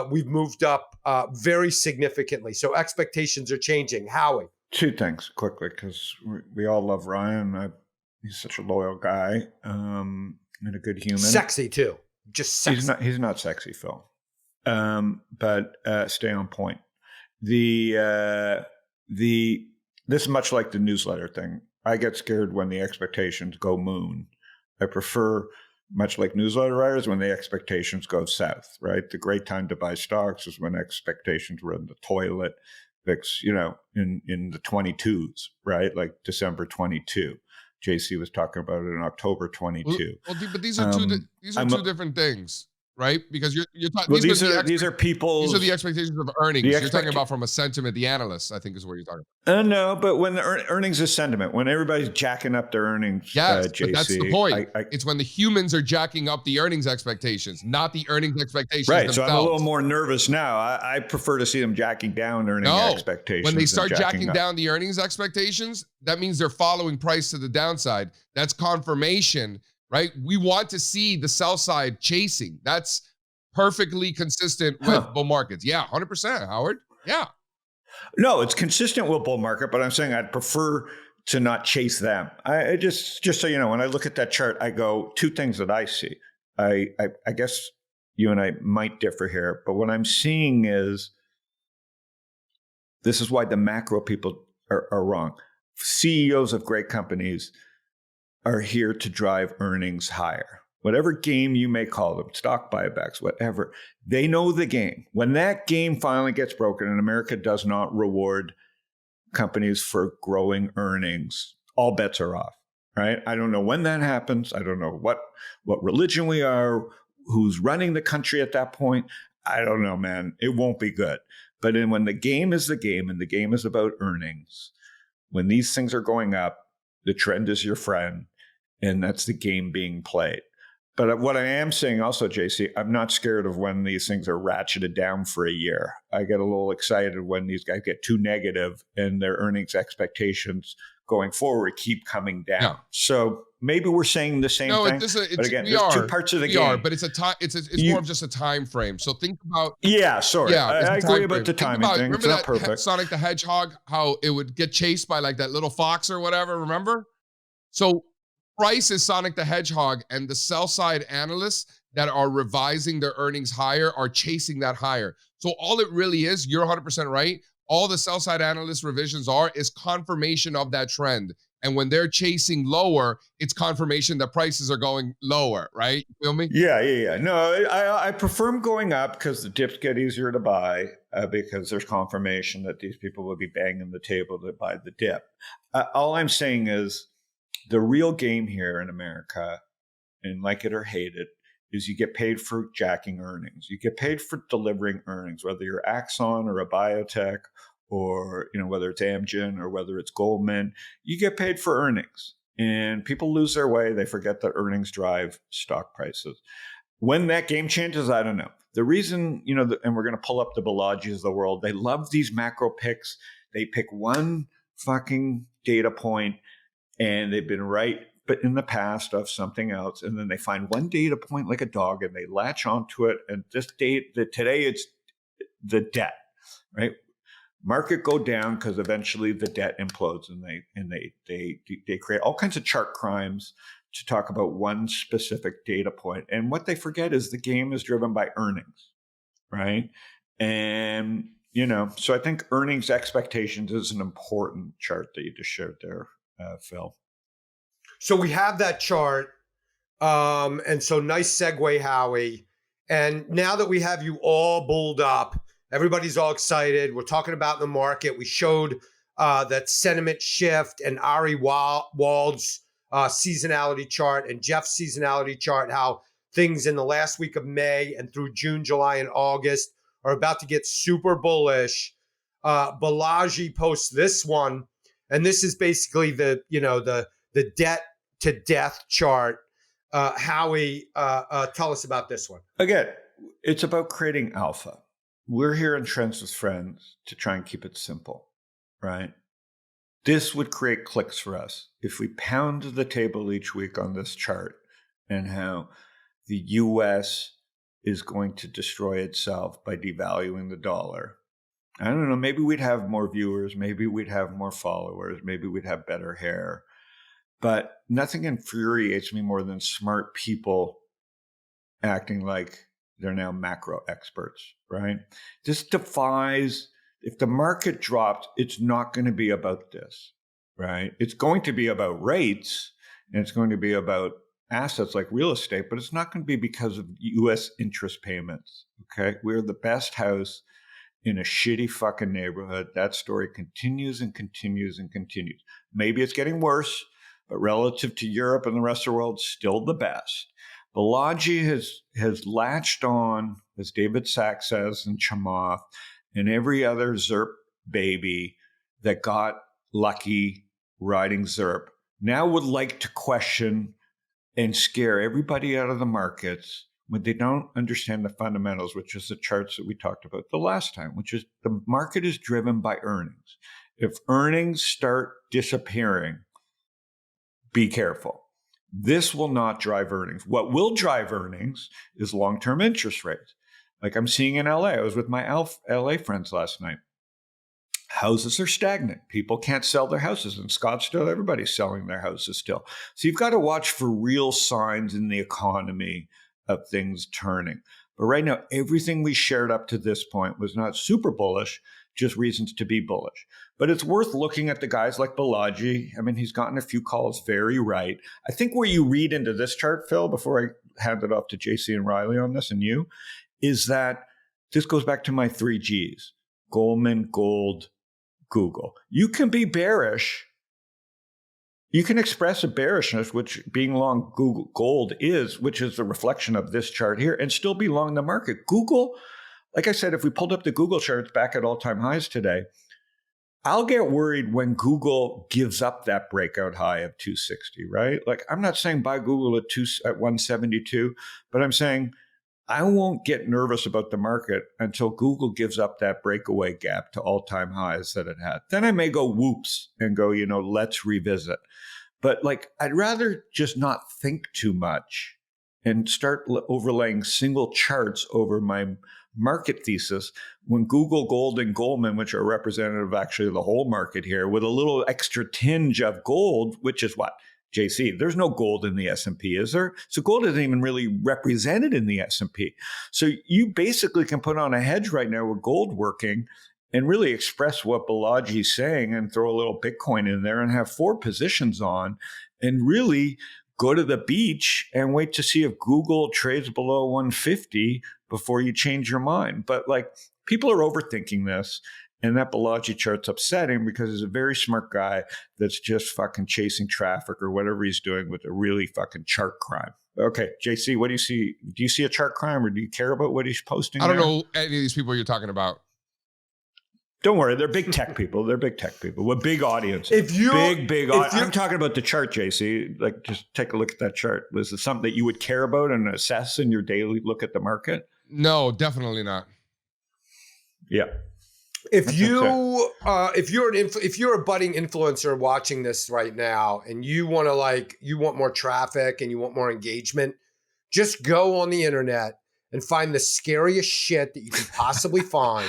S3: we've moved up very significantly. So expectations are changing. Howie.
S2: Two things quickly, because we all love Ryan. He's such a loyal guy and a good human.
S3: Sexy too. Just sexy.
S2: He's not sexy, Phil. But stay on point. This is much like the newsletter thing. I get scared when the expectations go moon. I prefer, much like newsletter writers, when the expectations go south, right? The great time to buy stocks is when expectations were in the toilet, in the 22s, right? Like December 22. JC was talking about it in October 22.
S1: Well, but these are two different things. Right, because you're talking.
S2: Well, these are people's.
S1: These are the expectations of earnings. You're talking about from a sentiment, the analysts, I think, is what you're talking
S2: about. No, but when the earnings is sentiment, when everybody's jacking up their earnings,
S1: yes,
S2: JC,
S1: but that's the point. It's when the humans are jacking up the earnings expectations, not the earnings expectations
S2: right,
S1: themselves.
S2: So I'm a little more nervous now. I prefer to see them jacking down earnings expectations.
S1: When they start jacking down the earnings expectations, that means they're following price to the downside. That's confirmation, right? We want to see the sell side chasing. That's perfectly consistent with bull markets. Yeah, 100%, Howard. Yeah.
S2: No, it's consistent with bull market, but I'm saying I'd prefer to not chase them. I just so you know, when I look at that chart, I go, two things that I see. I guess you and I might differ here, but what I'm seeing is this is why the macro people are wrong. CEOs of great companies are here to drive earnings higher. Whatever game you may call them, stock buybacks, whatever, they know the game. When that game finally gets broken and America does not reward companies for growing earnings, all bets are off, right? I don't know when that happens. I don't know what religion we are, who's running the country at that point. I don't know, man. It won't be good. But when the game is the game and the game is about earnings, when these things are going up, the trend is your friend, and that's the game being played. But what I am saying also, JC, I'm not scared of when these things are ratcheted down for a year. I get a little excited when these guys get too negative and their earnings expectations going forward keep coming down. Yeah. So maybe we're saying the same thing. But again, there's two parts of the game.
S1: But it's a time. It's more of just a time frame. So think about.
S2: Yeah, sorry. Yeah, I agree about the timing thing. It's not perfect.
S1: Sonic the Hedgehog, how it would get chased by like that little fox or whatever. Remember? So price is Sonic the Hedgehog, and the sell side analysts that are revising their earnings higher are chasing that higher. So all it really is, you're 100% right. All the sell side analyst revisions is confirmation of that trend. And when they're chasing lower, it's confirmation that prices are going lower, right? You feel me?
S2: Yeah. No, I prefer them going up because the dips get easier to buy because there's confirmation that these people will be banging the table to buy the dip. All I'm saying is, the real game here in America, and like it or hate it, is you get paid for jacking earnings. You get paid for delivering earnings, whether you're Axon or a biotech or whether it's Amgen or whether it's Goldman. You get paid for earnings. And people lose their way. They forget that earnings drive stock prices. When that game changes, I don't know. The reason, and we're going to pull up the Balagis of the world, they love these macro picks. They pick one fucking data point, and they've been right, but in the past of something else. And then they find one data point like a dog and they latch onto it. And today it's the debt, right? Market go down because eventually the debt implodes and they create all kinds of chart crimes to talk about one specific data point. And what they forget is the game is driven by earnings, right? And, so I think earnings expectations is an important chart that you just shared there. Phil.
S3: So we have that chart. And so nice segue, Howie. And now that we have you all bulled up, everybody's all excited. We're talking about the market. We showed that sentiment shift and Ari Wald's seasonality chart and Jeff's seasonality chart, how things in the last week of May and through June, July, and August are about to get super bullish. Balagi posts this one. And this is basically the debt to death chart. Howie, tell us about this one.
S2: Again, it's about creating alpha. we're here in Trends with Friends to try and keep it simple, right? This would create clicks for us if we pound the table each week on this chart and how the US is going to destroy itself by devaluing the dollar. I don't know, maybe we'd have more viewers, maybe we'd have more followers, maybe we'd have better hair. But nothing infuriates me more than smart people acting like they're now macro experts, right? This defies, if the market drops, it's not going to be about this, right? It's going to be about rates and it's going to be about assets like real estate, but it's not going to be because of US interest payments, okay? We're the best house in a shitty fucking neighborhood. That story continues and continues and continues. Maybe it's getting worse, but relative to Europe and the rest of the world, still the best. Balagi has latched on, as David Sachs says in Chamath, and every other ZERP baby that got lucky riding ZERP now would like to question and scare everybody out of the markets when they don't understand the fundamentals, which is the charts that we talked about the last time, which is the market is driven by earnings. If earnings start disappearing, be careful. This will not drive earnings. What will drive earnings is long-term interest rates. Like I'm seeing in LA. I was with my LA friends last night. Houses are stagnant. People can't sell their houses. In Scottsdale, everybody's selling their houses still. So you've got to watch for real signs in the economy of things turning. But right now, everything we shared up to this point was not super bullish, just reasons to be bullish. But it's worth looking at the guys like Balagi. I mean, he's gotten a few calls very right. I think where you read into this chart, Phil, before I hand it off to JC and Riley on this and you, is that this goes back to my 3 Gs, Goldman, gold, Google. You can be bearish. You can express a bearishness, which being long Google gold is, which is a reflection of this chart here, and still be long the market. Google, like I said, if we pulled up the Google charts back at all-time highs today, I'll get worried when Google gives up that breakout high of 260, right? Like I'm not saying buy Google at 172, but I'm saying I won't get nervous about the market until Google gives up that breakaway gap to all-time highs that it had. Then I may go whoops and go, let's revisit. But like, I'd rather just not think too much and start overlaying single charts over my market thesis when Google, Gold, and Goldman, which are representative of actually the whole market here, with a little extra tinge of gold, which is what? JC, there's no gold in the S&P, is there? So gold isn't even really represented in the S&P. So you basically can put on a hedge right now with gold working and really express what Balaji's saying and throw a little Bitcoin in there and have 4 positions on and really go to the beach and wait to see if Google trades below 150 before you change your mind. But like people are overthinking this. And that Balagi chart's upsetting because he's a very smart guy that's just fucking chasing traffic or whatever he's doing with a really fucking chart crime. Okay, JC, what do you see? Do you see a chart crime or do you care about what he's posting?
S1: I don't know any of these people you're talking about.
S2: Don't worry, they're big tech people. They're big tech people with big audiences. I'm talking about the chart, JC. Like, just take a look at that chart. Was it something that you would care about and assess in your daily look at the market?
S1: No, definitely not.
S2: Yeah.
S3: If you're a budding influencer watching this right now and you want more traffic and you want more engagement, just go on the internet and find the scariest shit that you can possibly find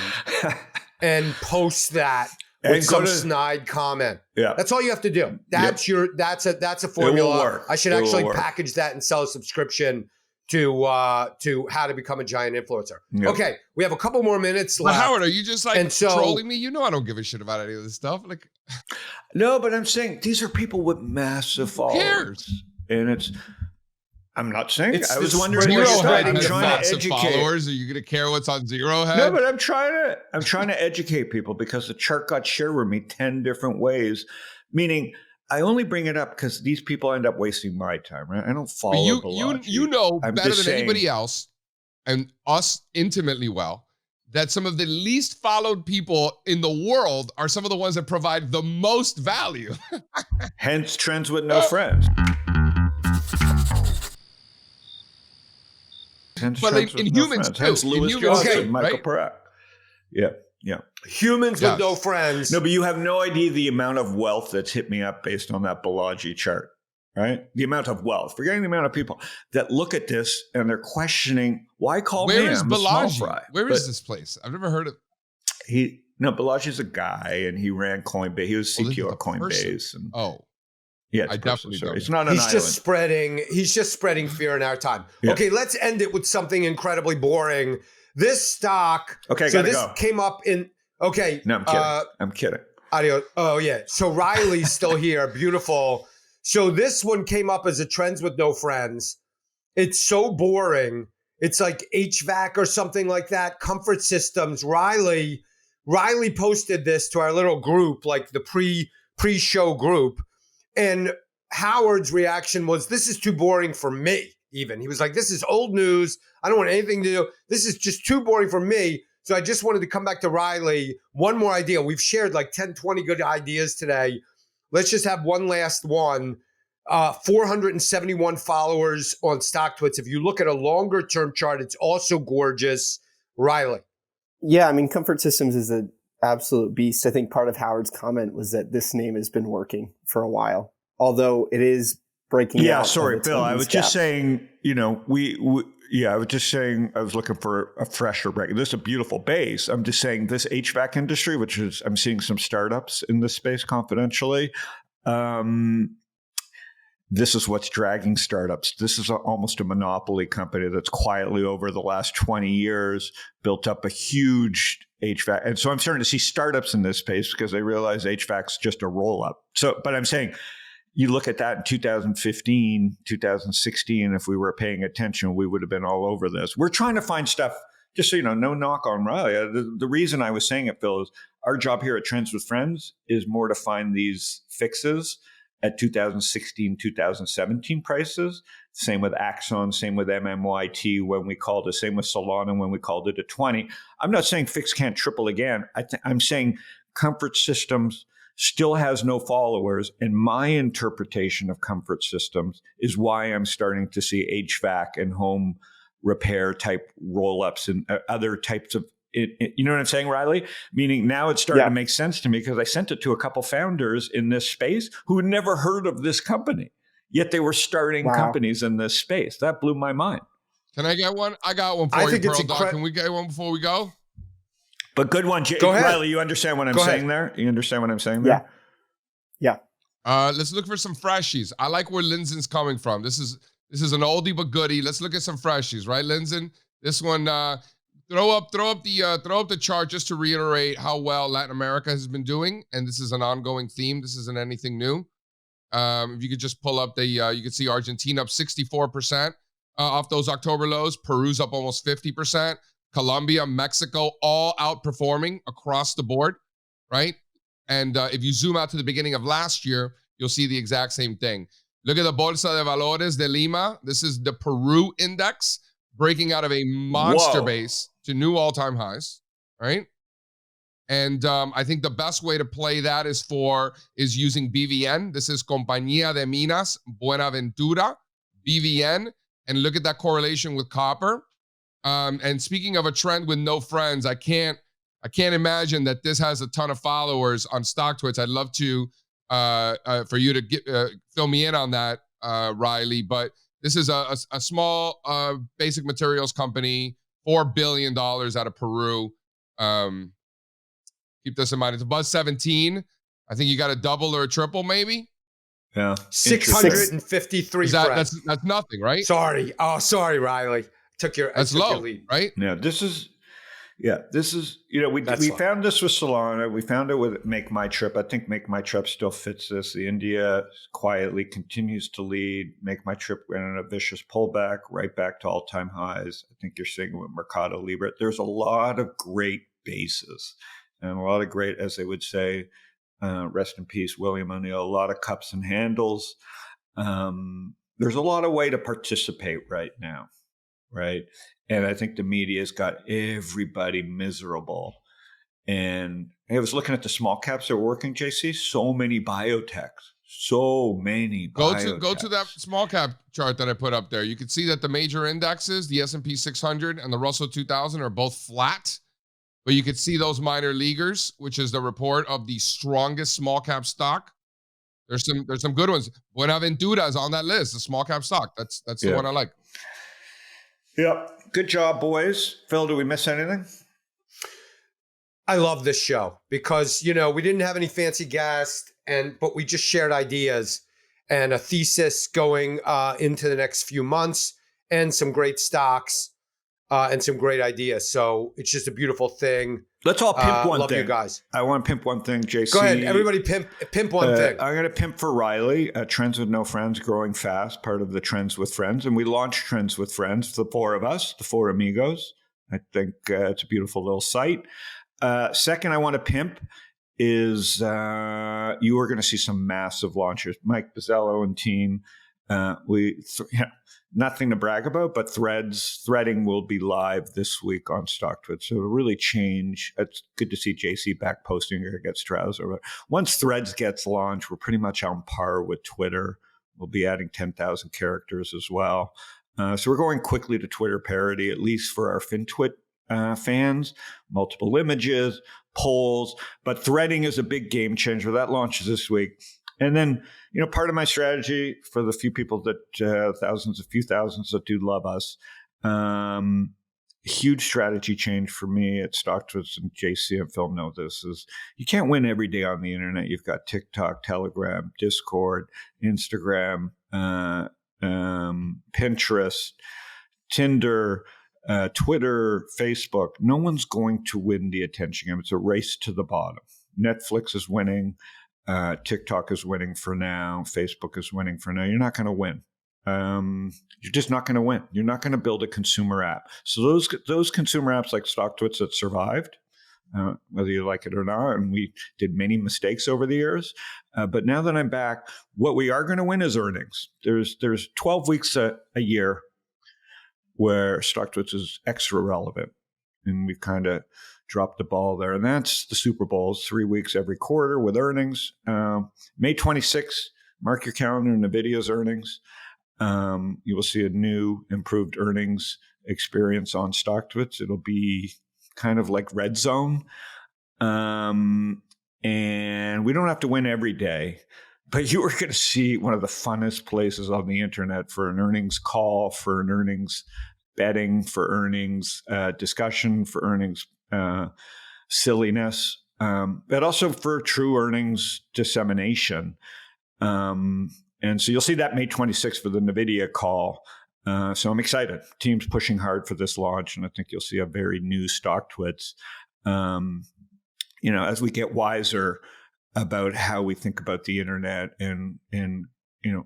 S3: and post that with some snide comment. Yeah. That's all you have to do. That's a formula. I should actually package that and sell a subscription to how to become a giant influencer. Yep. Okay, we have a couple more minutes left.
S1: But Howard, are you just trolling me? I don't give a shit about any of this stuff. Like,
S2: no, but I'm saying these are people with massive followers.
S1: Who cares?
S2: And I'm not saying I was wondering.
S1: Zero Head has lots of followers. Are you going to care what's on Zero Head?
S2: No, but I'm trying to educate people because the chart got shared with me 10 different ways, meaning. I only bring it up because these people end up wasting my time, right? I don't follow
S1: you know better than anybody else and us intimately well that some of the least followed people in the world are some of the ones that provide the most value.
S2: Hence trends with no friends.
S1: But in humans too.
S2: Hence Lewis Johnson, Michael Perret. Yeah.
S3: Humans
S1: Yes.
S3: with no friends.
S2: No, but you have no idea the amount of wealth that's hit me up based on that Balagi chart, right? The amount of wealth, forgetting the amount of people that look at this and they're questioning, why call me?
S1: Where is
S2: I'm a small
S1: Balagi?
S2: fry.
S1: Where is this place? I've never heard of.
S2: Balagi's a guy and he ran Coinbase. He was
S1: Oh, this is
S2: CTO
S1: a
S2: of Coinbase. And
S1: Oh,
S2: yeah, it's
S1: I
S2: personal,
S1: definitely
S2: sorry.
S1: don't.
S2: It's not an
S3: He's
S2: island.
S3: He's just spreading fear in our time.
S2: Yeah.
S3: Okay, let's end it with something incredibly boring. This stock.
S2: Okay,
S3: so
S2: gotta
S3: this
S2: go.
S3: came up in. Okay.
S2: No, I'm kidding. I'm kidding.
S3: Adios. Oh yeah. So Riley's still here. Beautiful. So this one came up as a trends with no friends. It's so boring. It's like HVAC or something like that. Comfort systems. Riley posted this to our little group, like the pre-show group. And Howard's reaction was, this is too boring for me. Even he was like, this is old news. I don't want anything to do. This is just too boring for me. So I just wanted to come back to Riley. One more idea. We've shared like 10, 20 good ideas today. Let's just have one last one. 471 followers on StockTwits. If you look at a longer term chart, it's also gorgeous. Riley.
S4: Yeah, I mean, Comfort Systems is an absolute beast. I think part of Howard's comment was that this name has been working for a while, although it is breaking out.
S2: Yeah, sorry, Bill. I was just saying, I was just saying I was looking for a fresher break. This is a beautiful base. I'm just saying this HVAC industry, which is, I'm seeing some startups in this space confidentially. This is what's dragging startups. This is almost a monopoly company that's quietly over the last 20 years built up a huge HVAC. And so I'm starting to see startups in this space because they realize HVAC's just a roll up. So, but I'm saying, you look at that in 2015, 2016, if we were paying attention, we would have been all over this. We're trying to find stuff, just so you know, no knock on Riley. The reason I was saying it, Phil, is our job here at Trends with Friends is more to find these fixes at 2016, 2017 prices. Same with Axon, same with MMYT when we called it, same with Solana when we called it a 20. I'm not saying fix can't triple again. I'm saying Comfort Systems still has no followers. And my interpretation of Comfort Systems is why I'm starting to see HVAC and home repair type roll-ups and other types of, you know what I'm saying, Riley? Meaning now it's starting to make sense to me because I sent it to a couple founders in this space who had never heard of this company, yet they were starting companies in this space. That blew my mind.
S1: Can I get one? I got one for you, Pearl Dog. Can we get one before we go?
S2: But good one,
S3: Go ahead.
S2: Riley. You understand what I'm saying there? You understand what I'm saying there?
S4: Yeah.
S1: Let's look for some freshies. I like where Lindzon's coming from. This is an oldie but goodie. Let's look at some freshies, right, Lindzon? This one, throw up the chart just to reiterate how well Latin America has been doing, and this is an ongoing theme. This isn't anything new. If you could just pull up you could see Argentina up 64% off those October lows. Peru's up almost 50%. Colombia, Mexico, all outperforming across the board, right? And if you zoom out to the beginning of last year, you'll see the exact same thing. Look at the Bolsa de Valores de Lima. This is the Peru index breaking out of a monster base to new all-time highs, right? And I think the best way to play that is using BVN. This is Compañía de Minas Buenaventura, BVN, and look at that correlation with copper. And speaking of a trend with no friends, I can't imagine that this has a ton of followers on StockTwits. I'd love to for you to fill me in on that, Riley. But this is a small basic materials company, $4 billion out of Peru. Keep this in mind. It's above 17. I think you got a double or a triple, maybe.
S2: Yeah,
S3: 653.
S1: That's nothing, right?
S3: Sorry. Oh, sorry, Riley.
S1: That's low,
S3: lead.
S1: right?
S2: Yeah, this is, we found this with Solana. We found it with Make My Trip. I think Make My Trip still fits this. The India quietly continues to lead. Make My Trip went in a vicious pullback right back to all-time highs. I think you're seeing it with Mercado Libre. There's a lot of great bases and a lot of great, as they would say, rest in peace, William O'Neill, a lot of cups and handles. There's a lot of way to participate right now. Right. And I think the media's got everybody miserable. And I was looking at the small caps that are working, JC. So many biotechs. Go to that small cap chart that I put up there. You can see that the major indexes, the S&P 600 and the Russell 2000, are both flat.
S1: but you could see those minor leaguers, which is the report of the strongest small cap stock. There's some good ones. Buenaventura is on that list, the small cap stock. That's the one I like.
S2: Yep. Good job, boys. Phil, do we miss anything?
S3: I love this show because, we didn't have any fancy guests, but we just shared ideas and a thesis going into the next few months and some great stocks and some great ideas. So it's just a beautiful thing.
S2: Let's all pimp one
S3: love
S2: thing.
S3: You guys.
S2: I want to pimp one thing, JC.
S3: Go ahead. Everybody pimp one thing.
S2: I'm going to pimp for Riley. Trends with No Friends growing fast, part of the Trends with Friends. And we launched Trends with Friends, the four of us, the four amigos. I think it's a beautiful little site. Second, I want to pimp is you are going to see some massive launches. Mike Bizzello and team, nothing to brag about, but threading will be live this week on StockTwits. So it'll really change. It's good to see JC back posting against Trouser. Once Threads gets launched, we're pretty much on par with Twitter. We'll be adding 10,000 characters as well. So we're going quickly to Twitter parity, at least for our FinTwit fans, multiple images, polls, but threading is a big game changer. That launches this week. And then, part of my strategy for the few people that, few thousands that do love us, huge strategy change for me at StockTwits, and JC and Phil know this, is you can't win every day on the internet. You've got TikTok, Telegram, Discord, Instagram, Pinterest, Tinder, Twitter, Facebook. No one's going to win the attention game. It's a race to the bottom. Netflix is winning. TikTok is winning for now. Facebook is winning for now. You're not going to win. You're just not going to win. You're not going to build a consumer app. So those consumer apps like StockTwits that survived, whether you like it or not, and we did many mistakes over the years. But now that I'm back, what we are going to win is earnings. There's 12 weeks a year where StockTwits is extra relevant, and we've kind of dropped the ball there. And that's the Super Bowls, 3 weeks every quarter with earnings. May 26th, mark your calendar, NVIDIA's earnings. You will see a new, improved earnings experience on StockTwits. It'll be kind of like Red Zone. And we don't have to win every day, but you are going to see one of the funnest places on the internet for an earnings call, for an earnings betting, for earnings discussion, for earnings silliness, but also for true earnings dissemination. And so you'll see that May 26th for the NVIDIA call. So I'm excited. Team's pushing hard for this launch, and I think you'll see a very new StockTwits. As we get wiser about how we think about the internet and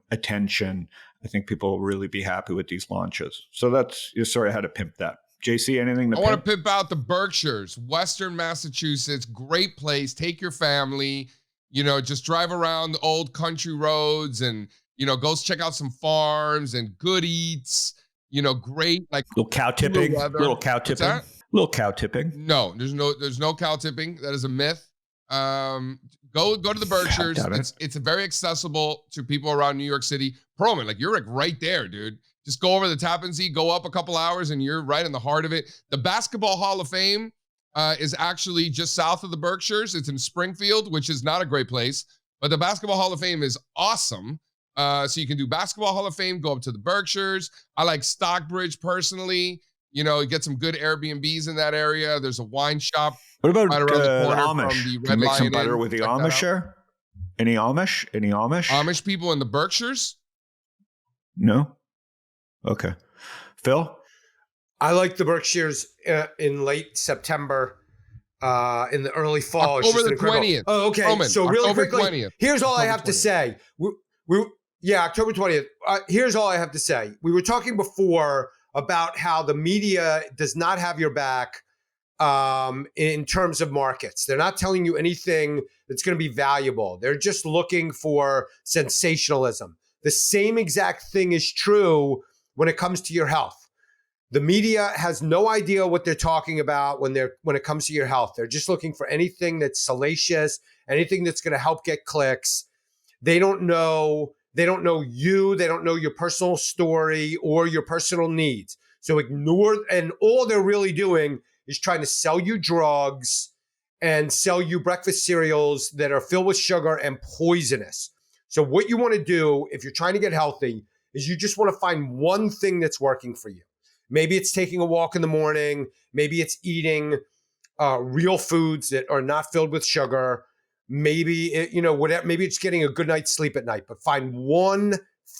S2: attention, I think people will really be happy with these launches. So that's, sorry, I had to pimp that. JC, anything to
S1: I want to pimp out the Berkshires, Western Massachusetts, great place. Take your family, just drive around the old country roads and, go check out some farms and good eats, great, like
S2: little cow tipping, little cow tipping. No,
S1: there's no cow tipping. That is a myth. Go to the Berkshires. It's very accessible to people around New York City. Perlman, you're right there, dude. Just go over the Tappan Zee, go up a couple hours, and you're right in the heart of it. The Basketball Hall of Fame is actually just south of the Berkshires. It's in Springfield, which is not a great place, but the Basketball Hall of Fame is awesome. So you can do Basketball Hall of Fame, go up to the Berkshires. I like Stockbridge personally. You get some good Airbnbs in that area. There's a wine shop.
S2: What about
S1: right around the corner
S2: Amish?
S1: From the Red
S2: Can you make some
S1: Lion
S2: butter
S1: Inn?
S2: with the
S1: Check
S2: Amish there? Any Amish?
S1: Amish people in the Berkshires?
S2: No? Okay. Phil?
S3: I like the Berkshires in late September, in the early fall.
S1: October the 20th.
S3: Oh, okay.
S1: Roman,
S3: So really
S1: October
S3: quickly,
S1: 20th.
S3: here's all I have
S1: October
S3: to say. October 20th. Here's all I have to say. We were talking before about how the media does not have your back in terms of markets. They're not telling you anything that's going to be valuable. They're just looking for sensationalism. The same exact thing is true when it comes to your health. The media has no idea what they're talking about when it comes to your health. They're just looking for anything that's salacious, anything that's going to help get clicks. They don't know you. They don't know your personal story or your personal needs. So ignore, and all they're really doing is trying to sell you drugs and sell you breakfast cereals that are filled with sugar and poisonous. So what you want to do if you're trying to get healthy is you just want to find one thing that's working for you. Maybe it's taking a walk in the morning. Maybe it's eating real foods that are not filled with sugar. Maybe whatever. Maybe it's getting a good night's sleep at night. But find one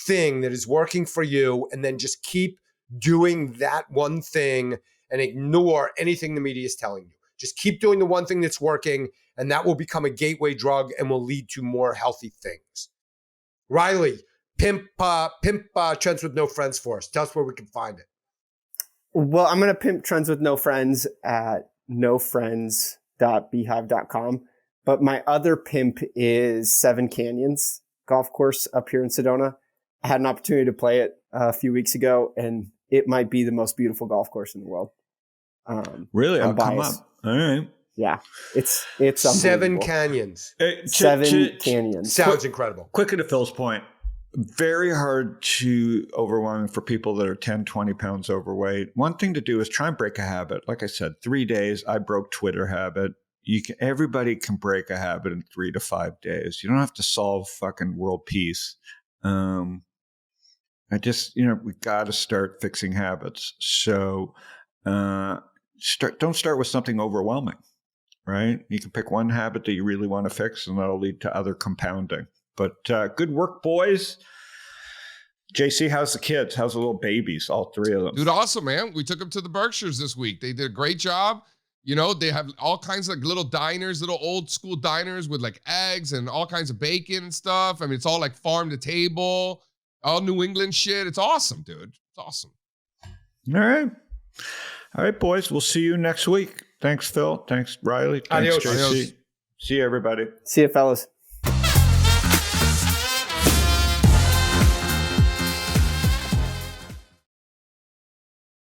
S3: thing that is working for you, and then just keep doing that one thing and ignore anything the media is telling you. Just keep doing the one thing that's working, and that will become a gateway drug and will lead to more healthy things. Riley, pimp Trends with No Friends for us. Tell us where we can find it.
S4: Well, I'm going to pimp Trends with No Friends at nofriends.beehive.com. But my other pimp is Seven Canyons golf course up here in Sedona. I had an opportunity to play it a few weeks ago, and it might be the most beautiful golf course in the world.
S2: Really? I'll come up. All right.
S4: Yeah. It's
S3: Seven Canyons.
S4: Seven Canyons.
S3: Sounds incredible.
S2: Quickly to Phil's point, very hard to overwhelming for people that are 10, 20 pounds overweight. One thing to do is try and break a habit. Like I said, 3 days, I broke Twitter habit. Everybody can break a habit in 3 to 5 days. You don't have to solve fucking world peace. We got to start fixing habits. So don't start with something overwhelming, right? You can pick one habit that you really want to fix, and that'll lead to other compounding. But good work, boys. JC, how's the kids? How's the little babies, all 3 of them?
S1: Dude, awesome, man. We took them to the Berkshires this week. They did a great job. They have all kinds of little diners, little old school diners with like eggs and all kinds of bacon and stuff. I mean, it's all like farm to table, all New England shit. It's awesome, dude. It's awesome.
S2: All right, boys. We'll see you next week. Thanks, Phil. Thanks, Riley. Thanks,
S3: Adios.
S2: JC.
S3: Adios.
S2: See you, everybody.
S4: See you, fellas.